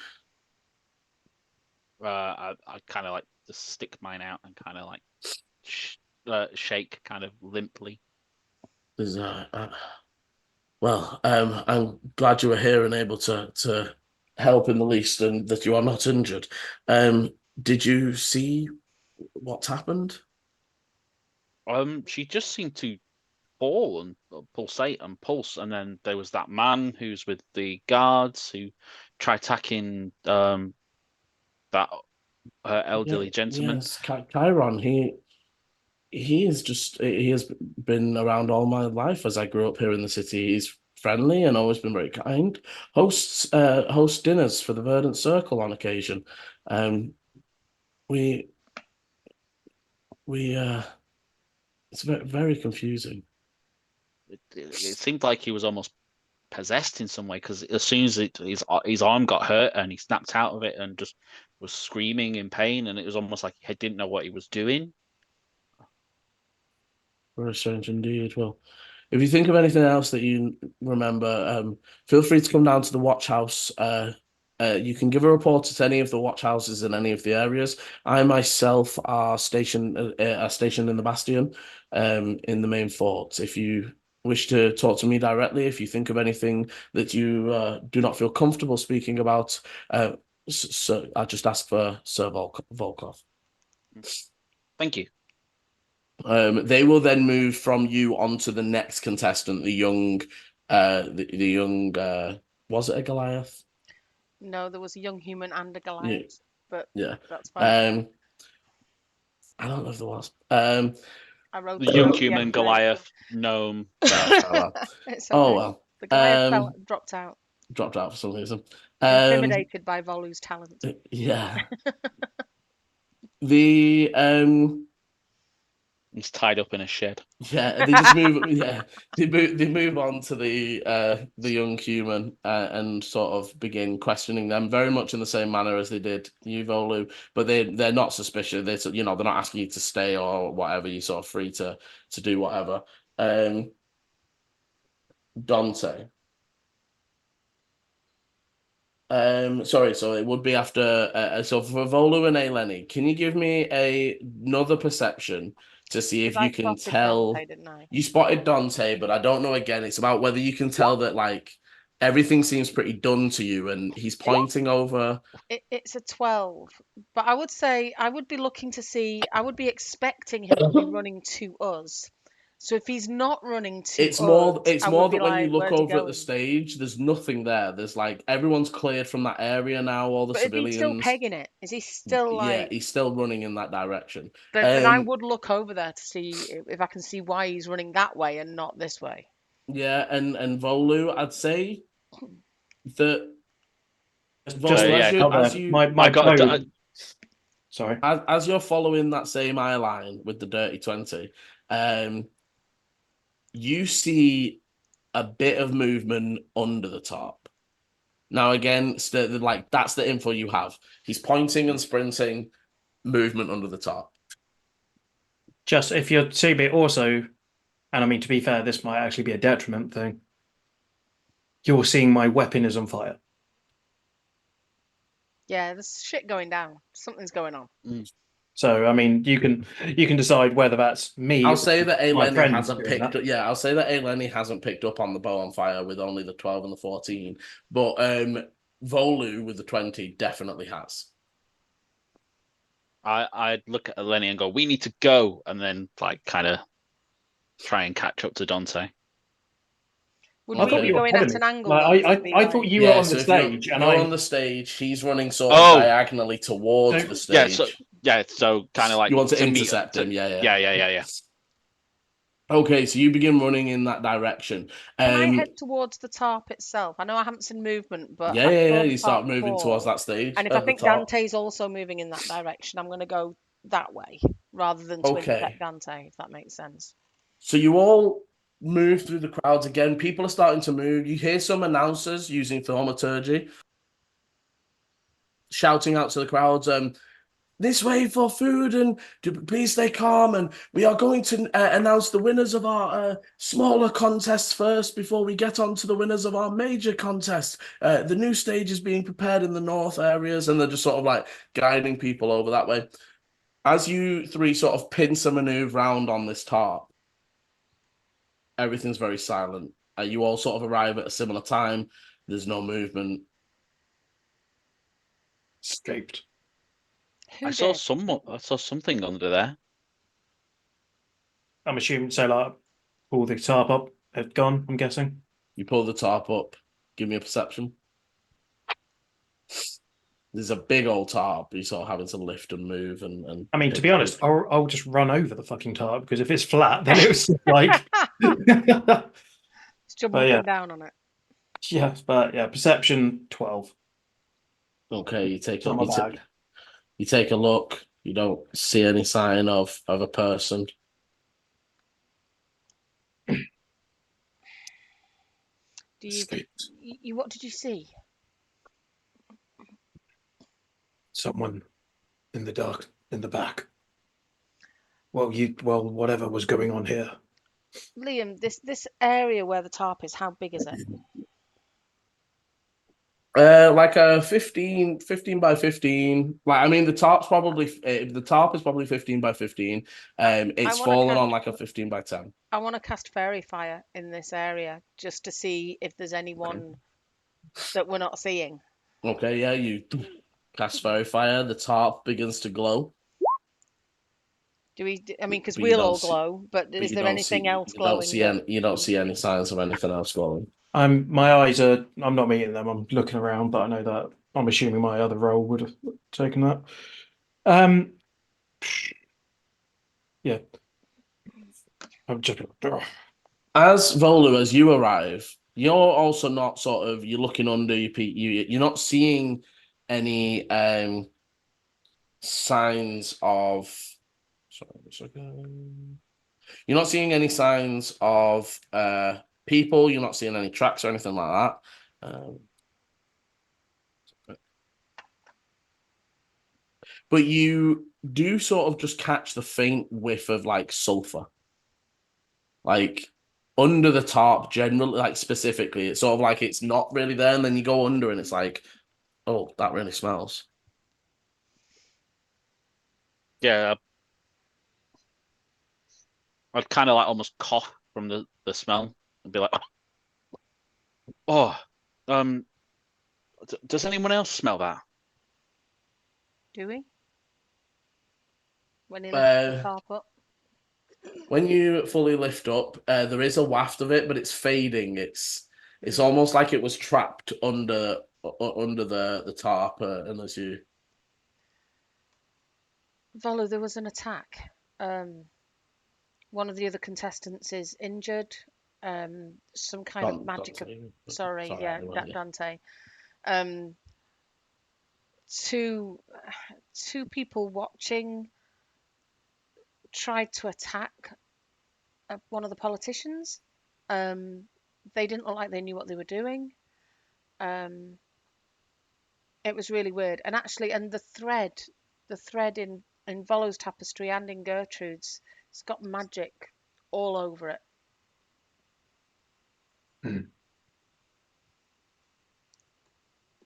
S4: I kind of like to stick mine out and kind of like shake kind of limply.
S1: Well, I'm glad you were here and able to help in the least, and that you are not injured. Did you see what's happened?
S4: She just seemed to fall and pulsate and pulse, and then there was that man who's with the guards who tried attacking that elderly gentleman.
S1: Yes, Chiron. He has been around all my life as I grew up here in the city. He's friendly and always been very kind. Hosts dinners for the Verdant Circle on occasion. We it's very confusing.
S4: It seemed like he was almost possessed in some way, because as soon as his arm got hurt and he snapped out of it and just was screaming in pain, and it was almost like he didn't know what he was doing.
S1: Very strange indeed. Well, if you think of anything else that you remember, feel free to come down to the watch house. You can give a report at any of the watch houses in any of the areas. I myself are stationed in the Bastion, in the main fort. If you wish to talk to me directly, if you think of anything that you do not feel comfortable speaking about, so I just ask for Sir Volkov.
S4: Thank you.
S1: They will then move from you onto the next contestant, the young, was it a Goliath?
S3: No, there was a young human and a Goliath, but
S1: Yeah.
S3: that's fine.
S1: I don't know if there was.
S3: I wrote
S4: The
S3: it
S4: young
S3: down
S4: human,
S3: yesterday.
S4: Goliath, gnome.
S3: It's
S1: Oh
S3: okay.
S1: well.
S3: The Goliath dropped out.
S1: Dropped out for some reason.
S3: Intimidated by Volu's talent.
S1: Yeah. The
S4: He's tied up in a shed.
S1: Yeah, they just move. Yeah, they move on to the young human and sort of begin questioning them very much in the same manner as they did you, Volu. But they're not suspicious. They're not asking you to stay or whatever. You're sort of free to do whatever. Dante. Sorry, so it would be after. So for Volu and Eleni, can you give me another perception to see if you can tell?
S3: Dante, didn't I?
S1: You spotted Dante, but I don't know. Again, it's about whether you can tell that like everything seems pretty done to you, and he's pointing over.
S3: It's a 12, but I would say I would be looking to see. I would be expecting him to be running to us. So if he's not running to
S1: It's more.
S3: us,
S1: It's
S3: I would
S1: more
S3: be
S1: that when you
S3: like,
S1: look
S3: "Where's he
S1: over at the
S3: going?"
S1: stage, there's nothing there. There's like everyone's cleared from that area now. All the
S3: But is he still
S1: civilians.
S3: pegging it? Is he still
S1: Yeah,
S3: like?
S1: he's still running in that direction.
S3: Then I would look over there to see if I can see why he's running that way and not this way.
S1: Yeah, and Volu, I'd say that
S2: Just
S1: Volu,
S4: yeah,
S1: as you
S2: my
S4: got
S2: code. Sorry.
S1: as you're following that same eye line with the dirty 20, you see a bit of movement under the top. Now again, like that's the info you have. He's pointing and sprinting, movement under the top.
S2: Just if you're seeing it also, and I mean to be fair, this might actually be a detriment thing. You're seeing my weapon is on fire.
S3: Yeah, there's shit going down. Something's going on.
S2: So I mean, you can decide whether that's me.
S1: I'll say that
S2: my
S1: Eleni
S2: friends
S1: hasn't
S2: doing
S1: picked
S2: that.
S1: up. Yeah, I'll say that Eleni hasn't picked up on the bow on fire with only the 12 and the 14, but Volu with the 20 definitely has.
S4: I'd look at Eleni and go, "We need to go," and then like kind of try and catch up to Dante.
S3: Would
S2: I
S3: we
S2: thought
S3: be
S2: you were
S3: going
S2: ahead
S3: at
S2: of
S3: an
S2: me.
S3: angle?
S2: Like,
S3: though, to be
S2: I thought
S3: like-
S2: you were on
S1: so
S2: the
S1: if you're-
S2: stage, and
S1: you're
S2: I
S1: on the stage. He's running sort of
S4: Oh!
S1: diagonally towards
S2: So-
S1: the stage.
S4: So kind of like
S1: You want to
S4: meet-
S1: intercept him, yeah.
S4: Yeah.
S1: Okay, so you begin running in that direction.
S3: Can I head towards the tarp itself? I know I haven't seen movement, but I saw the
S1: You start
S3: tarp
S1: moving
S3: before.
S1: towards that stage.
S3: And if I think Dante's also moving in that direction, I'm going to go that way rather than to intercept Dante, if that makes sense.
S1: So you all move through the crowds again. People are starting to move. You hear some announcers using thaumaturgy shouting out to the crowds, this way for food and please stay calm. And we are going to announce the winners of our smaller contests first before we get on to the winners of our major contest. The new stage is being prepared in the north areas, and they're just sort of like guiding people over that way. As you three sort of pincer maneuver round on this tarp, everything's very silent. You all sort of arrive at a similar time. There's no movement.
S2: escaped.
S3: Who
S4: I saw
S3: did?
S4: I saw something under there.
S2: I'm assuming so. Like, all the tarp up had gone. I'm guessing.
S1: You pull the tarp up. Give me a perception. There's a big old tarp. You're sort of having to lift and move and
S2: I mean, to be honest, I'll just run over the fucking tarp because if it's flat, then it was like.
S3: Still
S2: But yeah.
S3: down on it.
S2: Yeah, but yeah, perception 12.
S1: Okay, you take
S2: On my bag.
S1: you take a look. You don't see any sign of a person.
S3: Do you what did you see?
S2: Someone in the dark in the back. Well, whatever was going on here.
S3: Liam, this area where the tarp is, how big is it?
S1: Like a 15 by 15. Like, I mean, the tarp is probably 15 by 15. It's
S3: wanna
S1: fallen
S3: cast-
S1: on like a 15 by 10.
S3: I want to cast fairy fire in this area just to see if there's anyone that we're not seeing.
S1: Okay, yeah, you cast fairy fire. The tarp begins to glow,
S3: Do we? I mean, because
S1: but you
S3: we'll all
S1: don't see.
S3: glow. But
S1: But
S3: is
S1: you
S3: there
S1: don't
S3: anything
S1: see.
S3: else
S1: You don't
S3: glowing?
S1: see any. You don't see any signs of anything else glowing.
S2: My eyes are. I'm not meeting them. I'm looking around, but I know that. I'm assuming my other role would have taken that. Yeah. I'm just.
S1: As Volu, as you arrive, you're also not sort of. You're looking under your feet. You're not seeing any signs of. Sorry, a second. You're not seeing any signs of people. You're not seeing any tracks or anything like that. But you do sort of just catch the faint whiff of like sulfur, like under the tarp. Generally, like specifically, it's sort of like it's not really there, and then you go under, and it's like, oh, that really smells.
S4: Yeah, I'd kind of like almost cough from the smell and be like, oh, does anyone else smell that?
S3: Do we? When he lifts the
S1: Uh,
S3: tarp up.
S1: when you fully lift up, there is a waft of it, but it's fading. It's almost like it was trapped under the tarp, unless you.
S3: Volu, there was an attack. One of the other contestants is injured. Some kind of magic. Sorry, yeah, Dante. Two people watching tried to attack one of the politicians. They didn't look like they knew what they were doing. It was really weird. And actually, and the thread in Volu's tapestry and in Gertrude's, it's got magic all over it.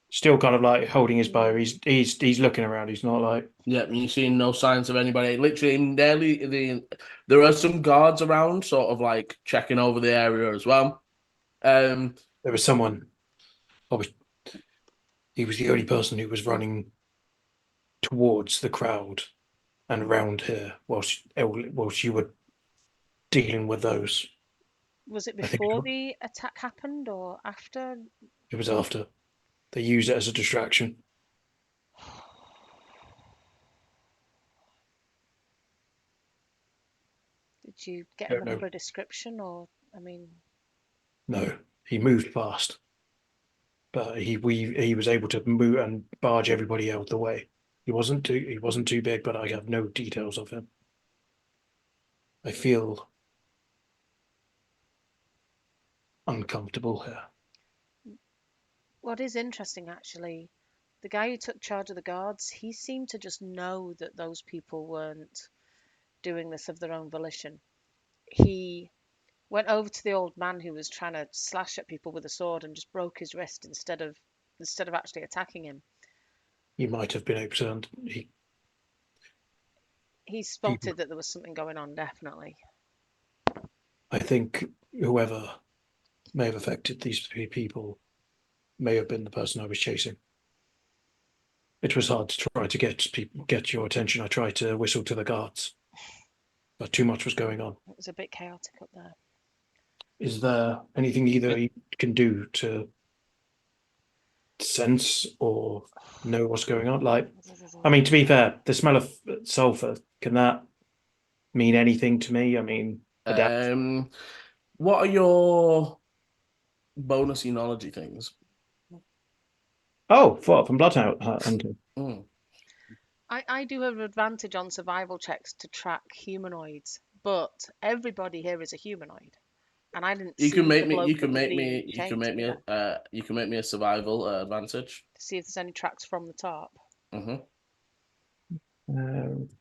S2: Still kind of like holding his bow. He's looking around. He's not like.
S1: Yeah, you're seeing no signs of anybody. Literally, there are some guards around, sort of like checking over the area as well.
S2: There was someone. He was the only person who was running towards the crowd and around here whilst you were dealing with those.
S3: Was it before the attack happened or after?
S2: It was after. They used it as a distraction.
S3: Did you get enough of a description, or I mean?
S2: No, he moved fast, but he was able to move and barge everybody out of the way. He wasn't too big, but I have no details of him. I feel uncomfortable here.
S3: What is interesting, actually, the guy who took charge of the guards, he seemed to just know that those people weren't doing this of their own volition. He went over to the old man who was trying to slash at people with a sword and just broke his wrist instead of actually attacking him.
S2: He might have been able to.
S3: He spotted that there was something going on, definitely.
S2: I think whoever may have affected these three people may have been the person I was chasing. It was hard to try to get your attention. I tried to whistle to the guards, but too much was going on.
S3: It was a bit chaotic up there.
S2: Is there anything either you can do to sense or know what's going on? Like, I mean, to be fair, the smell of sulfur, can that mean anything to me? I mean,
S1: what are your bonusy knowledge things?
S2: Oh, from Bloodhound Hunter.
S3: I do have an advantage on survival checks to track humanoids, but everybody here is a humanoid, and I didn't.
S1: You can make me a survival advantage
S3: to see if there's any tracks from the top.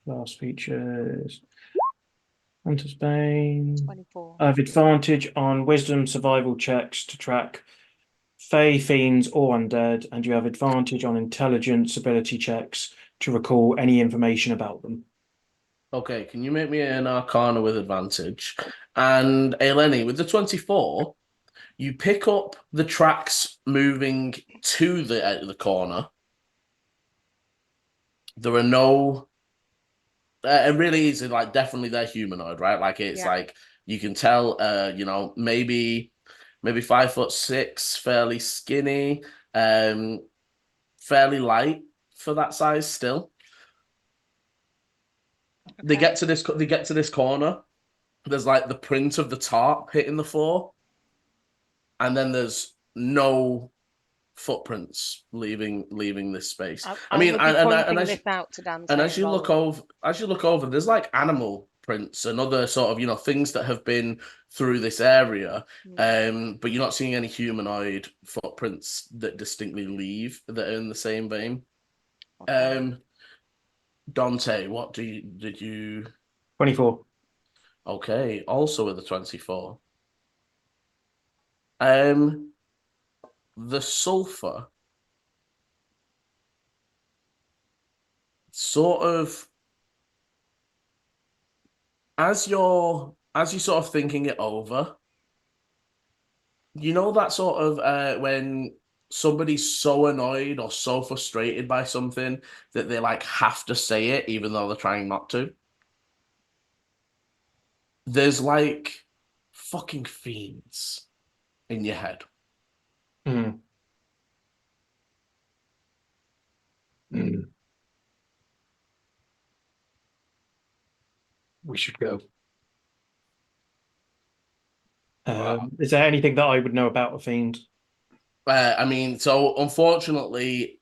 S2: Last features. Hunter's Bane.
S3: 24.
S2: I have advantage on wisdom survival checks to track Fey, fiends, or undead, and you have advantage on intelligence ability checks to recall any information about them.
S1: Okay, can you make me an Arcana with advantage? And Eleni, with the 24, you pick up the tracks moving to the corner. There are no. It really is like definitely they're humanoid, right? Like it's
S3: Yeah.
S1: like you can tell. Maybe 5'6", fairly skinny, fairly light for that size still. They
S3: Okay.
S1: get to this. They get to this corner. There's like the print of the tarp hitting the floor, and then there's no footprints leaving this space.
S3: I
S1: mean,
S3: will be pointing this out to Dante
S1: and as
S3: as
S1: you
S3: well.
S1: look over, there's like animal prints and other sort of things that have been through this area, but you're not seeing any humanoid footprints that distinctly leave that are in the same vein.
S3: Okay.
S1: Dante, what did you?
S2: 24.
S1: Okay, also with the 24. The sulfur sort of as you sort of thinking it over, that sort of when somebody's so annoyed or so frustrated by something that they like have to say it even though they're trying not to. There's like fucking fiends in your head.
S2: Mm. We should go. Is there anything that I would know about a fiend?
S1: I mean, so unfortunately,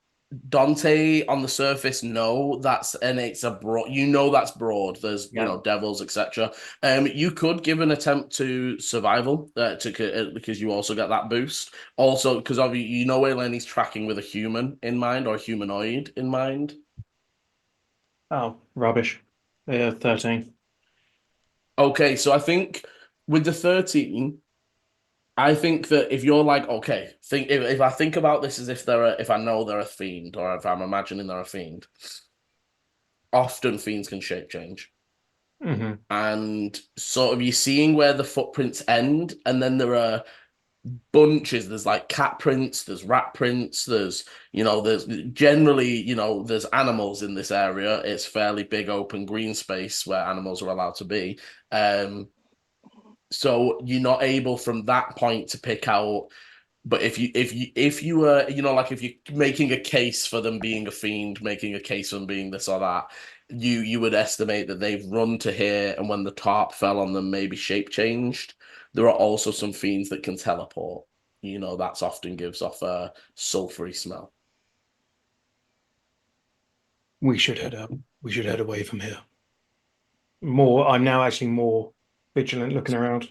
S1: Dante on the surface, no, it's a broad. That's broad. There's devils, etc. You could give an attempt to survival because you also get that boost. Also, because Eleni's tracking with a human in mind or a humanoid in mind.
S2: Oh, rubbish. 13.
S1: Okay, so I think with the 13. I think that if you're like, okay, if I think about this as if if I know they're a fiend or if I'm imagining they're a fiend, often fiends can shape change.
S2: Mm-hmm.
S1: And sort of you're seeing where the footprints end, and then there are bunches. There's like cat prints, there's rat prints, there's generally, there's animals in this area. It's fairly big open green space where animals are allowed to be. So you're not able from that point to pick out. But if you were, like if you're making a case for them being a fiend, making a case for them being this or that, you would estimate that they've run to here, and when the tarp fell on them, maybe shape changed. There are also some fiends that can teleport. That's often gives off a sulfury smell.
S2: We should head up. We should head away from here. I'm now actually more vigilant looking around.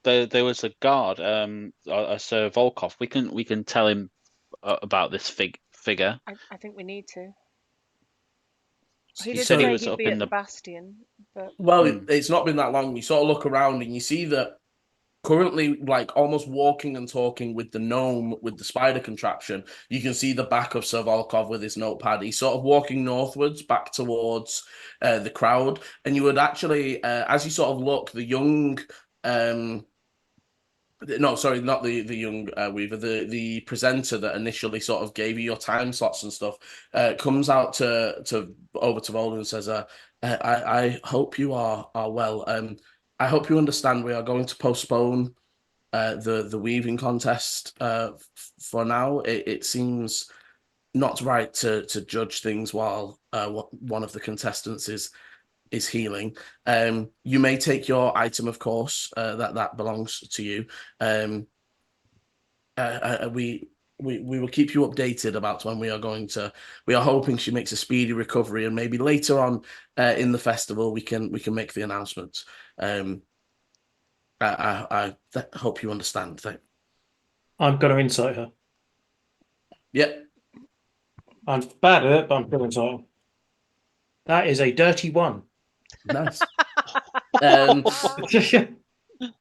S4: There was a guard, Sir Volkov. We can tell him about this figure.
S3: I think we need to. He
S4: He
S3: did
S4: said he
S3: say
S4: was
S3: he'd
S4: up
S3: be
S4: in
S3: at the
S4: the.
S3: bastion, but
S1: Well, it's not been that long. You sort of look around and you see that currently, like almost walking and talking with the gnome with the spider contraption, you can see the back of Sir Volkov with his notepad. He's sort of walking northwards back towards the crowd, and you would actually, as you sort of look, the young. No, sorry, not the young Weaver. The presenter that initially sort of gave you your time slots and stuff comes out to over to Volu and says, "I hope you are well. I hope you understand we are going to postpone the weaving contest for now. It seems not right to judge things while one of the contestants is healing. You may take your item, of course, that belongs to you. We will keep you updated about when we are going to. We are hoping she makes a speedy recovery, and maybe later on in the festival we can make the announcements. I hope you understand.
S2: I'm going to insight her.
S1: Yep.
S2: I'm bad at it, but I'm going to insight her. That is a dirty 1.
S1: Nice.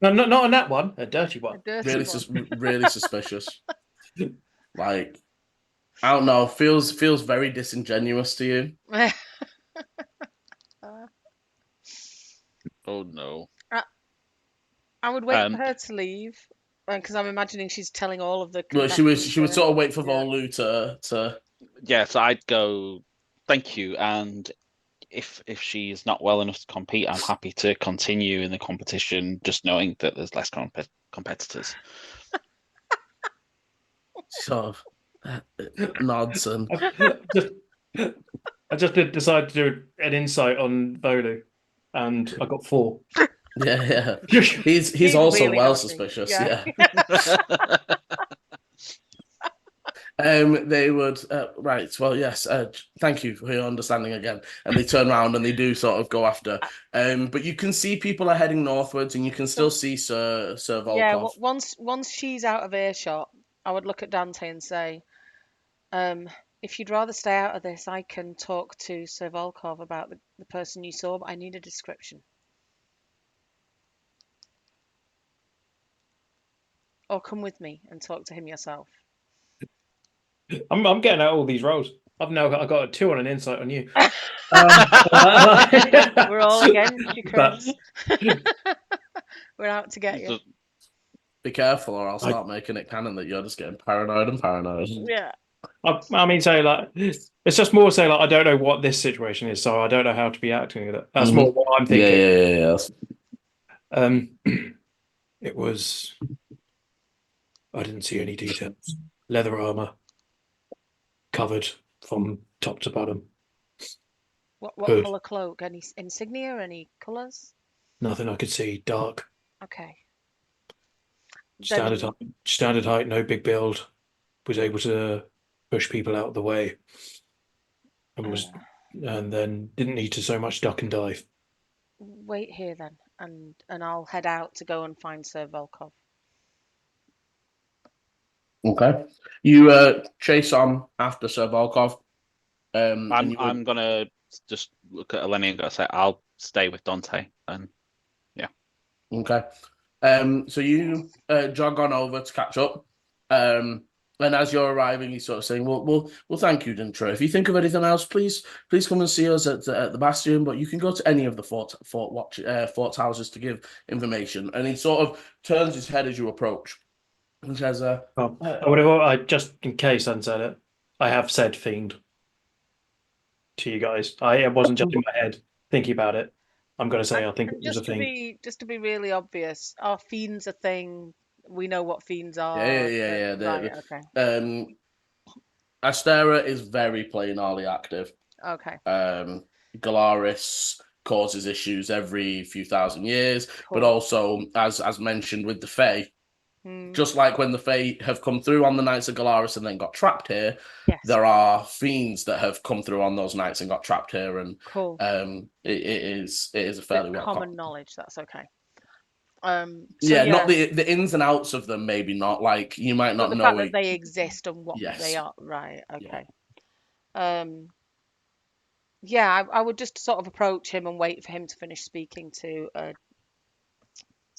S2: No, not on that one. A dirty
S3: A
S2: one.
S3: dirty
S1: Really,
S3: one.
S1: really suspicious. Like, I don't know. Feels very disingenuous to you.
S4: Oh no.
S3: I would wait for
S4: Um,
S3: her to leave because I'm imagining she's telling all of the
S1: Well,
S3: contestants.
S1: she would sort of wait for
S3: Yeah.
S1: Volu to.
S4: yeah, so I'd go, thank you, and if she's not well enough to compete, I'm happy to continue in the competition, just knowing that there's less competitors.
S1: Sort of nods and
S2: just, I just did decide to do an insight on Volu, and I got 4.
S1: yeah. He's
S3: He's
S1: also
S3: really
S1: well
S3: dodgy.
S1: suspicious.
S3: Yeah.
S1: Yeah. They would right. Well, yes. Thank you for your understanding again. And they turn around and they do sort of go after. But you can see people are heading northwards, and you can still see Sir
S3: Yeah,
S1: Volkov.
S3: once she's out of earshot, I would look at Dante and say, if you'd rather stay out of this, I can talk to Sir Volkov about the person you saw, but I need a description. Or come with me and talk to him yourself.
S2: I'm getting out all these rolls. I got a 2 on an insight on you.
S3: We're all against you,
S2: But
S3: Chris. We're out to get you.
S1: Be careful, or I'll start making it canon that you're just getting paranoid and paranoid.
S3: Yeah.
S2: I mean, say like it's just more say like I don't know what this situation is, so I don't know how to be acting with it. That's more what I'm thinking.
S1: Yeah.
S2: It was. I didn't see any details. Leather armor, covered from top to bottom.
S3: What
S2: Hood.
S3: colour cloak? Any insignia? Any colours?
S2: Nothing I could see. Dark.
S3: Okay.
S2: Standard height. No big build. Was able to push people out of the way, and then didn't need to so much duck and dive.
S3: Wait here then, and I'll head out to go and find Sir Volkov.
S1: Okay. You chase on after Sir Volkov.
S4: I'm gonna just look at Eleni and go say, I'll stay with Dante, and yeah.
S1: Okay. So you jog on over to catch up. And as you're arriving, he's sort of saying, "Well, thank you, Dintro. If you think of anything else, please come and see us at the Bastion. But you can go to any of the fort's houses to give information." And he sort of turns his head as you approach and says,
S2: Whatever. I just in case I hadn't said it, I have said fiend to you guys. It wasn't just in my head thinking about it. I'm going to say I think it was a fiend.
S3: Just to be really obvious, are fiends a thing? We know what fiends are.
S1: Yeah.
S3: Right. Okay.
S1: Astera is very plainly active.
S3: Okay.
S1: Galaris causes issues every few thousand years, but
S3: Cool.
S1: also, as mentioned with the Fae, just like when the Fae have come through on the Knights of Galaris and then got trapped here,
S3: Yes.
S1: there are fiends that have come through on those Knights and got trapped here, and
S3: Cool.
S1: it is a fairly well
S3: common knowledge. That's okay.
S1: Not the ins and outs of them, maybe not. Like you might not
S3: the
S1: know
S3: fact that they exist and what
S1: Yes.
S3: they are. Right. Okay. Yeah. I would just sort of approach him and wait for him to finish speaking to.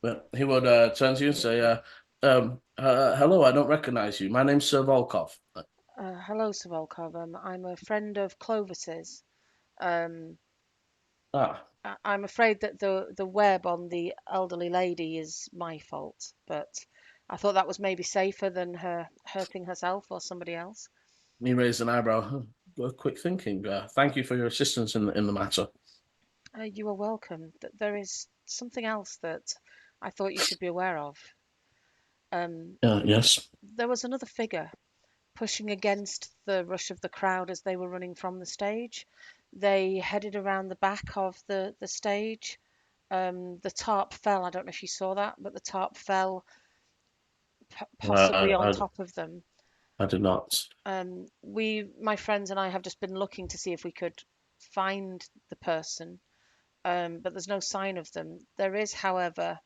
S1: But he would turn to you and say, "Hello, I don't recognize you. My name's Sir Volkov."
S3: Hello, Sir Volkov. I'm a friend of Clovis's. I'm afraid that the web on the elderly lady is my fault, but I thought that was maybe safer than her hurting herself or somebody else.
S1: He raised an eyebrow. Quick thinking. Thank you for your assistance in the matter.
S3: You are welcome. There is something else that I thought you should be aware of.
S1: Yes.
S3: There was another figure pushing against the rush of the crowd as they were running from the stage. They headed around the back of the stage. The tarp fell. I don't know if you saw that, but the tarp fell possibly on top of them.
S1: I did not.
S3: My friends and I have just been looking to see if we could find the person, but there's no sign of them. There is, however,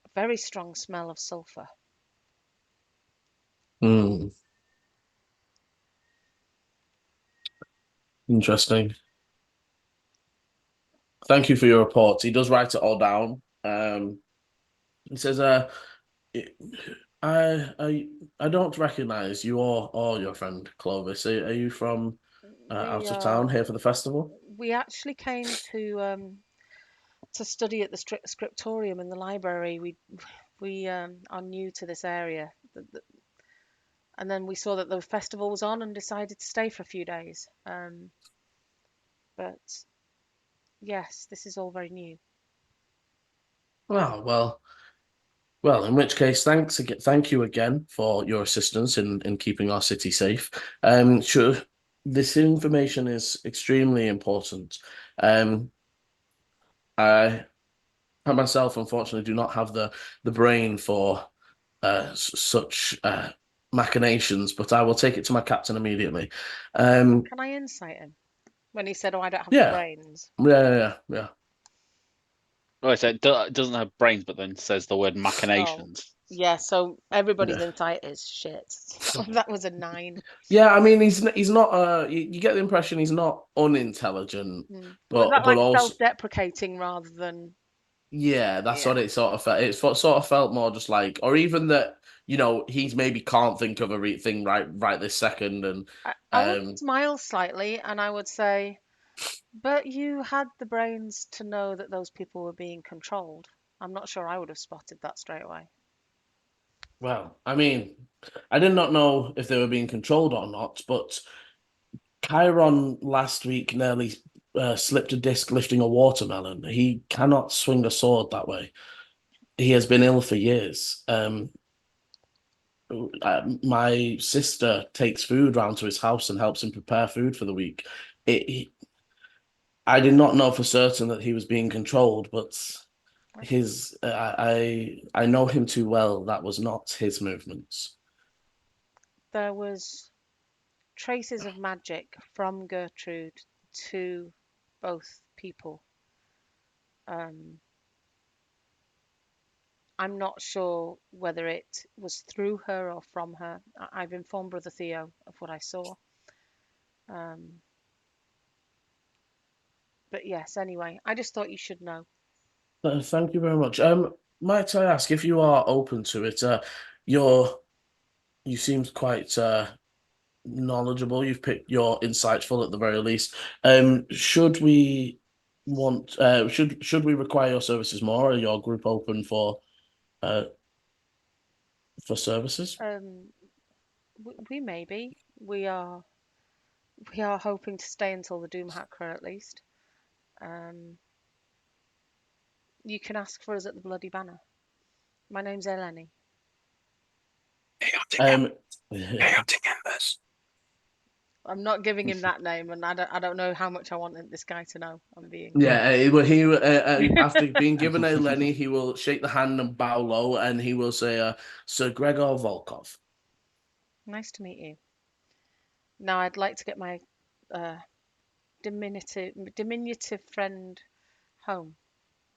S3: a very strong smell of sulfur.
S1: Interesting. Thank you for your report. He does write it all down. He says, I don't recognize you or your friend Clovis. Are you from
S3: We
S1: out of town here for the festival?
S3: we actually came to study at the scriptorium in the library. We are new to this area, and then we saw that the festival was on and decided to stay for a few days. But yes, this is all very new.
S1: Well, in which case, thank you again for your assistance in keeping our city safe. Sure, this information is extremely important. I myself, unfortunately, do not have the brain for such machinations, but I will take it to my captain immediately.
S3: Can I insight him when he said, "Oh, I don't have the
S1: Yeah,
S3: brains"?
S1: yeah.
S4: Oh, so it doesn't have brains, but then says the word
S3: Oh,
S4: machinations.
S3: yeah. So everybody's
S1: Yeah.
S3: insight is shit. So that was a 9.
S1: Yeah, I mean, he's not. You get the impression he's not unintelligent,
S3: Was that
S1: but
S3: like
S1: also,
S3: self-deprecating rather than
S1: yeah, that's
S3: yeah?
S1: what it sort of felt. Sort of felt more just like, or even that, he's maybe can't think of a thing right this second, and
S3: I would
S1: um,
S3: smile slightly and I would say, but you had the brains to know that those people were being controlled. I'm not sure I would have spotted that straight away.
S1: well, I mean, I did not know if they were being controlled or not, but Chiron last week nearly slipped a disc lifting a watermelon. He cannot swing a sword that way. He has been ill for years. My sister takes food round to his house and helps him prepare food for the week. I did not know for certain that he was being controlled, but I know him too well. That was not his movements.
S3: There was traces of magic from Gertrude to both people. Um, I'm not sure whether it was through her or from her. I've informed Brother Theo of what I saw. Um, but yes, anyway, I just thought you should know.
S1: Thank you very much. Might I ask if you are open to it? You seemed quite knowledgeable. You've picked your insightful at the very least. Should we should we require your services more? Are your group open uh for services?
S3: We may be. We are hoping to stay until the Doomhakré at least. Um, you can ask for us at the Bloody Banner. My name's Eleni.
S1: Um,
S3: I'm not giving him that name, and I don't know how much I want this guy to know. I'm being.
S1: yeah, after being given a Lenny, he will shake the hand and bow low, and he will say, "Sir Gregor Volkov."
S3: Nice to meet you. Now I'd like to get my uh, diminutive friend home.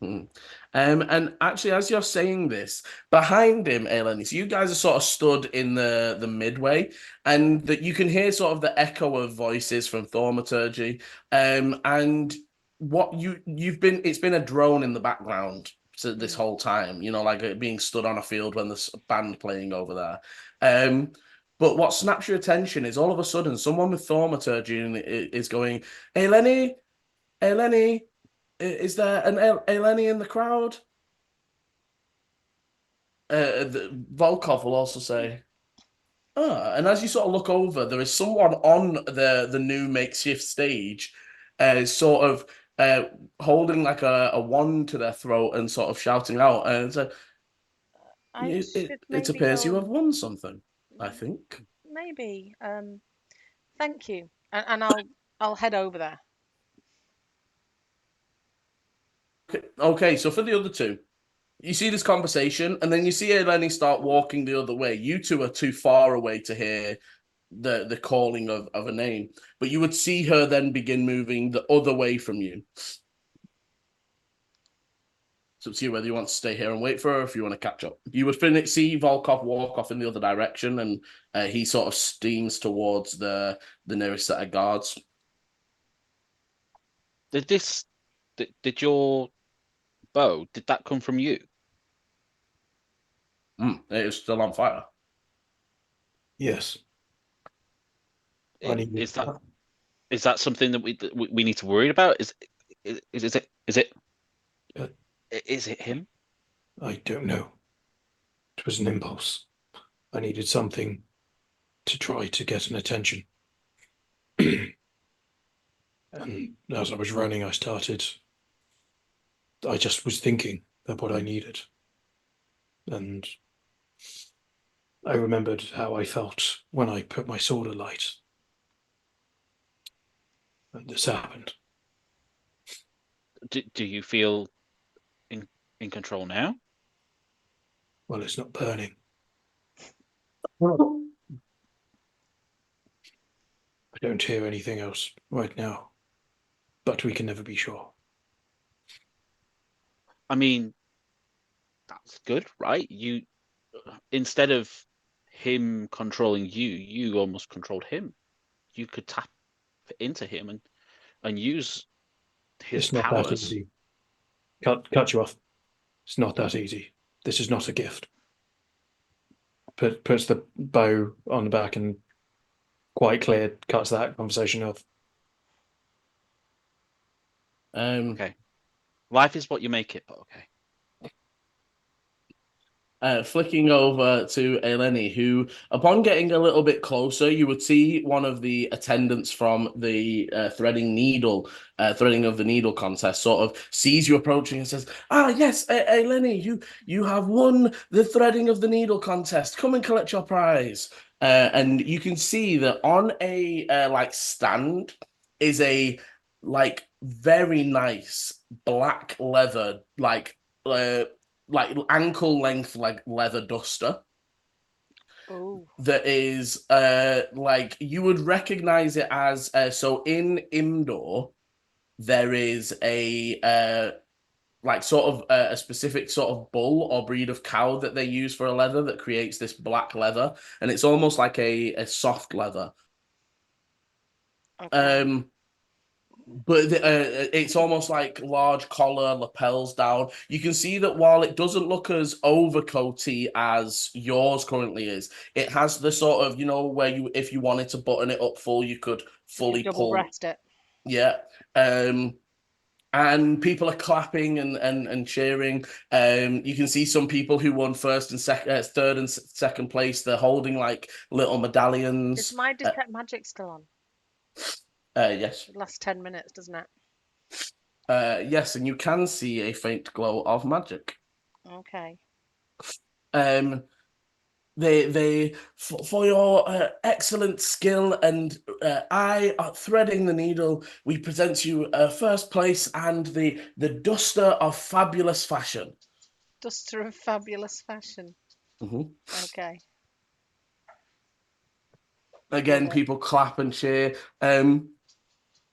S1: Mm. And actually, as you're saying this, behind him, Aelin, so you guys are sort of stood in the midway, and that you can hear sort of the echo of voices from thaumaturgy. And what it's been a drone in the background this whole time, like it being stood on a field when there's a band playing over there. But what snaps your attention is all of a sudden someone with thaumaturgy is going, "Hey Lenny, hey Lenny. Is there an Eleni in the crowd?" Volkov will also say, and as you sort of look over, there is someone on the new makeshift stage, sort of holding like a wand to their throat and sort of shouting out. And
S3: I should
S1: it
S3: maybe
S1: appears you
S3: go.
S1: have won something, I think.
S3: Maybe. Thank you, and I'll head over there.
S1: Okay, so for the other two, you see this conversation, and then you see Eleni start walking the other way. You two are too far away to hear the calling of a name, but you would see her then begin moving the other way from you. So it's you whether you want to stay here and wait for her, or if you want to catch up. You would see Volkov walk off in the other direction, and he sort of steams towards the nearest set of guards.
S4: Did your bow, did that come from you?
S1: It is still on fire.
S2: Yes. I need
S4: Is that something that we need to worry about? Is it
S2: Uh,
S4: is it him?
S2: I don't know. It was an impulse. I needed something to try to get an attention. And as I was running, I just was thinking of what I needed. And I remembered how I felt when I put my sword alight. And this happened.
S4: Do you feel in control now?
S2: Well, it's not burning. I don't hear anything else right now, but we can never be sure.
S4: I mean, that's good, right? You, instead of him controlling you, you almost controlled him. You could tap into him and use his
S2: It's not that
S4: powers.
S2: easy. Cut you off. It's not that easy. This is not a gift. Puts the bow on the back and quite clear cuts that conversation off.
S4: Okay. Life is what you make it, but okay.
S1: Flicking over to Eleni, who, upon getting a little bit closer, you would see one of the attendants from the threading of the needle contest sort of sees you approaching and says, yes, Eleni, you have won the threading of the needle contest. Come and collect your prize. And you can see that on a stand is a very nice black leather ankle length leather duster.
S3: Oh.
S1: That is you would recognize it as so in indoor there is a a specific sort of bull or breed of cow that they use for a leather that creates this black leather, and it's almost like a soft leather.
S3: Okay.
S1: But it's almost like large collar, lapels down. You can see that while it doesn't look as overcoaty as yours currently is, it has the sort of, where if you wanted to button it up full, you could fully
S3: You double
S1: pull.
S3: breast it.
S1: Yeah. And people are clapping and cheering. You can see some people who won third and second place. They're holding like little medallions.
S3: Is my detect magic still on?
S1: Yes.
S3: It lasts 10 minutes, doesn't it?
S1: Yes, and you can see a faint glow of magic.
S3: Okay.
S1: For your excellent skill and eye at threading the needle, we present you first place and the duster of fabulous fashion.
S3: Duster of fabulous fashion.
S1: Mm-hmm.
S3: Okay.
S1: Again, people clap and cheer.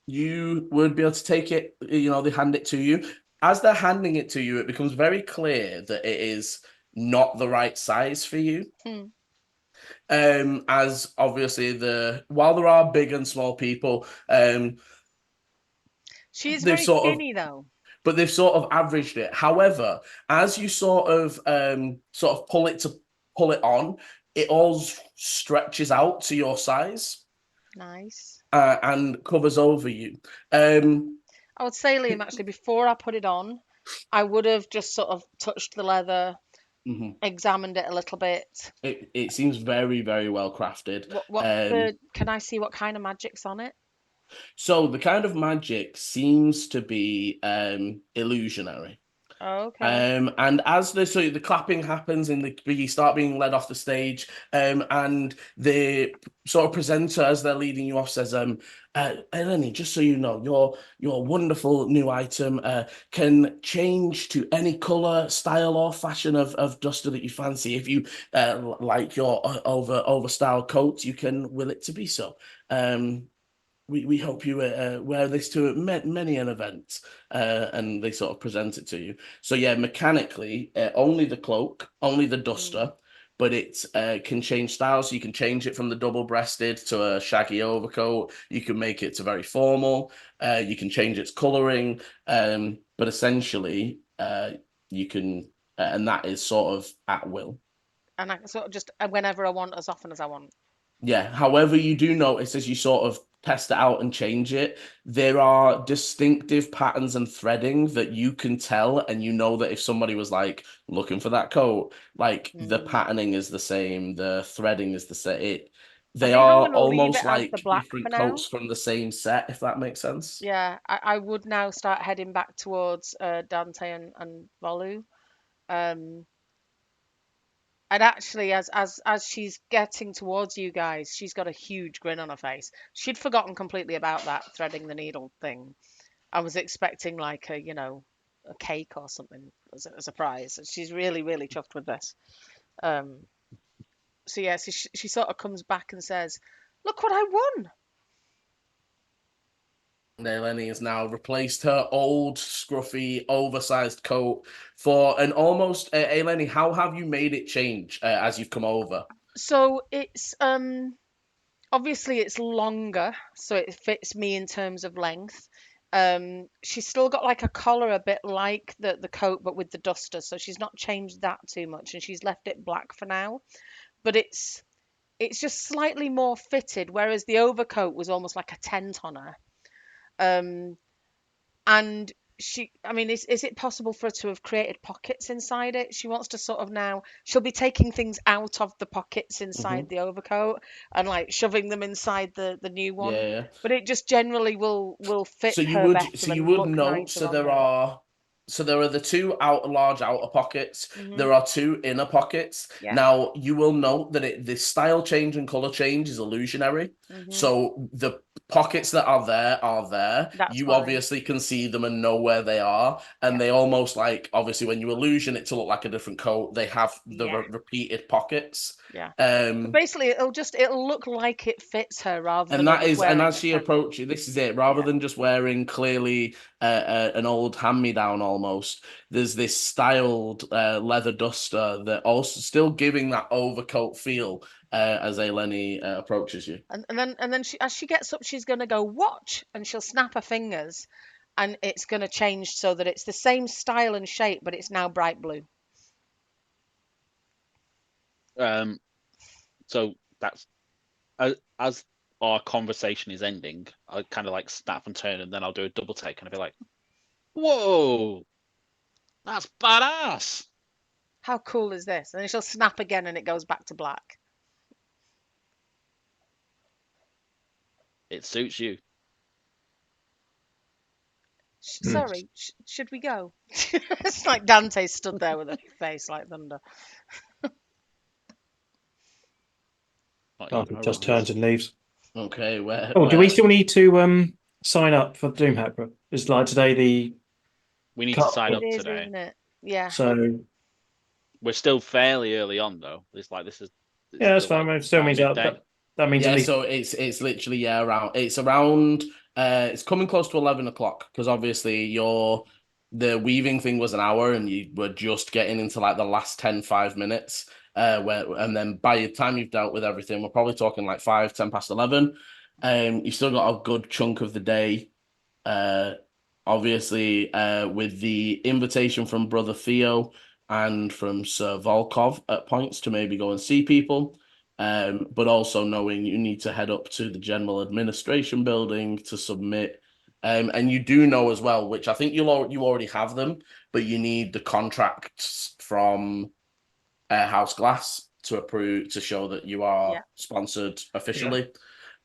S1: You would be able to take it, they hand it to you. As they're handing it to you, it becomes very clear that it is not the right size for you. As obviously while there are big and small people,
S3: she's very skinny though.
S1: But they've sort of averaged it. However, as you sort of pull it on, it all stretches out to your size.
S3: Nice.
S1: And covers over you.
S3: I would say, Liam, actually, before I put it on, I would have just sort of touched the leather, examined it a little bit.
S1: It seems very, very well crafted.
S3: Can I see what kind of magic's on it?
S1: So the kind of magic seems to be illusionary.
S3: Oh, okay.
S1: And as the clapping happens and you start being led off the stage, and the sort of presenter, as they're leading you off, says, Eleni, just so you know, your wonderful new item can change to any color, style, or fashion of duster that you fancy. If you like your over style coat, you can will it to be so. We hope you wear this to many an event, and they sort of present it to you. So yeah, mechanically, only the cloak, only the duster, but it can change styles. So you can change it from the double-breasted to a shaggy overcoat. You can make it to very formal. You can change its coloring, but essentially, you can, and that is sort of at will.
S3: and I can sort of just whenever I want, as often as I want.
S1: Yeah. However, you do notice as you sort of test it out and change it, there are distinctive patterns and threading that you can tell, and you know that if somebody was like looking for that coat, like the patterning is the same, the threading is the same.
S3: I
S1: They
S3: think I'm
S1: are
S3: going to leave
S1: almost
S3: it as the
S1: like
S3: black for
S1: different
S3: now.
S1: coats from the same set, if that makes sense.
S3: Yeah, I would now start heading back towards Dante and Volu. Um, and actually, as she's getting towards you guys, she's got a huge grin on her face. She'd forgotten completely about that threading the needle thing. I was expecting like a cake or something as a surprise. She's really, really chuffed with this. Um, so yeah, so she sort of comes back and says, "Look what I won!"
S1: Eleni has now replaced her old, scruffy, oversized coat for an almost. Eleni, how have you made it change as you've come over?
S3: So it's obviously it's longer, so it fits me in terms of length. She's still got like a collar a bit like the coat, but with the duster, so she's not changed that too much, and she's left it black for now. But it's just slightly more fitted, whereas the overcoat was almost like a tent on her. Um, and I mean, is it possible for her to have created pockets inside it? She wants to sort of now, she'll be taking things out of the pockets inside the overcoat and like shoving them inside the new one.
S1: Yeah.
S3: But it just generally will fit
S1: So you
S3: her
S1: would,
S3: better
S1: so you
S3: and
S1: would
S3: look
S1: note.
S3: nicer on her.
S1: So there are the two large outer pockets.
S3: Hmm.
S1: There are two inner pockets.
S3: Yeah.
S1: Now you will note that the style change and color change is illusionary.
S3: Hmm.
S1: So the pockets that are there are there.
S3: That's
S1: You
S3: fine.
S1: obviously can see them and know where they are, and
S3: Yeah.
S1: they almost like obviously when you illusion it to look like a different coat, they have the
S3: Yeah.
S1: repeated pockets.
S3: Yeah. So basically, it'll look like it fits her rather
S1: And
S3: than
S1: that
S3: it
S1: is, and
S3: wearing
S1: as
S3: a
S1: she
S3: tent.
S1: approaches, this is it. Rather
S3: Yeah.
S1: than just wearing clearly an old hand-me-down, almost there's this styled leather duster that also still giving that overcoat feel as Eleni approaches you.
S3: And then as she gets up, she's gonna go watch, and she'll snap her fingers, and it's gonna change so that it's the same style and shape, but it's now bright blue.
S4: So that's as our conversation is ending, I kind of like snap and turn, and then I'll do a double take, and I'll be like, "Whoa, that's badass!"
S3: How cool is this? And then she'll snap again, and it goes back to black.
S4: It suits you.
S3: Sorry, should we go? It's like Dante stood there with a face like thunder.
S2: He just turns and leaves.
S1: Okay, where?
S2: Oh, do we still need to sign up for Doomhakré? Is like today the
S4: We need to sign
S3: It
S4: up
S3: is,
S4: today.
S3: isn't it? Yeah.
S2: so
S4: We're still fairly early on though. It's
S2: yeah, that's
S4: still,
S2: fine.
S4: like,
S2: It still means
S4: midday.
S2: that means at
S1: Yeah,
S2: least
S1: so it's literally around it's coming close to 11 o'clock because obviously the weaving thing was an hour and you were just getting into like the last 5 minutes and then by the time you've dealt with everything, we're probably talking like 10 past 11. You still got a good chunk of the day. Obviously, with the invitation from Brother Theo and from Sir Volkov at points to maybe go and see people. But also knowing you need to head up to the general administration building to submit. And you do know as well, which I think you already have them, but you need the contracts from House Glass to approve to show that you are sponsored officially.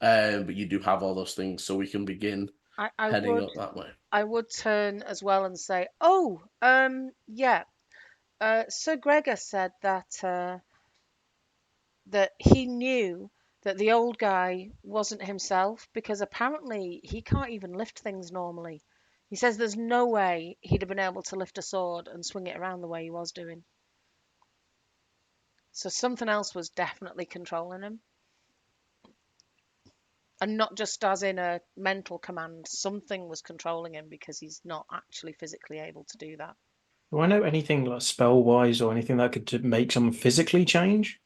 S1: But you do have all those things, so we can begin
S3: I
S1: heading
S3: would
S1: up that way.
S3: I would turn as well and say, oh, yeah. Sir Gregor said that he knew that the old guy wasn't himself because apparently he can't even lift things normally. He says there's no way he'd have been able to lift a sword and swing it around the way he was doing. So something else was definitely controlling him. And not just as in a mental command, something was controlling him because he's not actually physically able to do that.
S2: do I know anything like spell wise or anything that could make someone physically change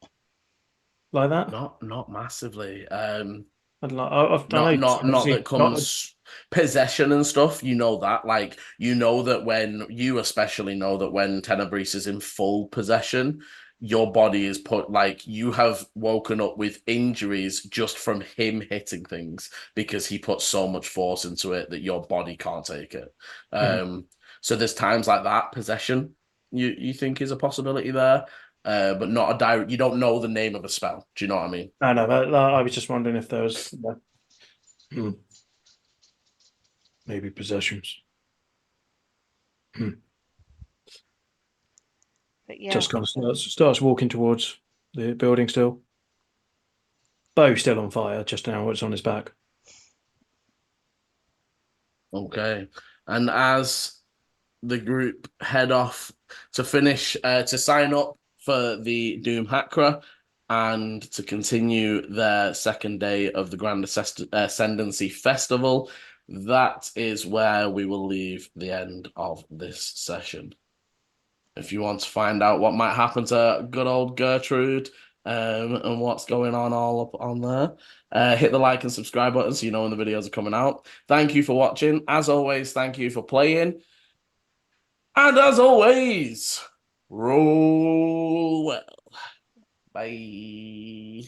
S2: like that?
S1: Not massively.
S2: I'd like, I know
S1: Not that
S2: obviously
S1: comes possession and stuff. You know that, like you know that when you especially know that when Tenebris is in full possession, your body is put like you have woken up with injuries just from him hitting things because he put so much force into it that your body can't take it. So there's times like that possession you think is a possibility there, but not a direct. You don't know the name of a spell. Do you know what I mean?
S2: I know, but I was just wondering if there was maybe possessions.
S3: But yeah,
S2: Just kind of starts walking towards the building still. Bow still on fire, just now it's on his back.
S1: Okay. And as the group head off to finish, to sign up for the Doomhakré and to continue their second day of the Grand Ascendancy Festival, that is where we will leave the end of this session. If you want to find out what might happen to good old Gertrude and what's going on all up on there, hit the like and subscribe button so you know when the videos are coming out. Thank you for watching. As always, thank you for playing. And as always, roll well. Bye.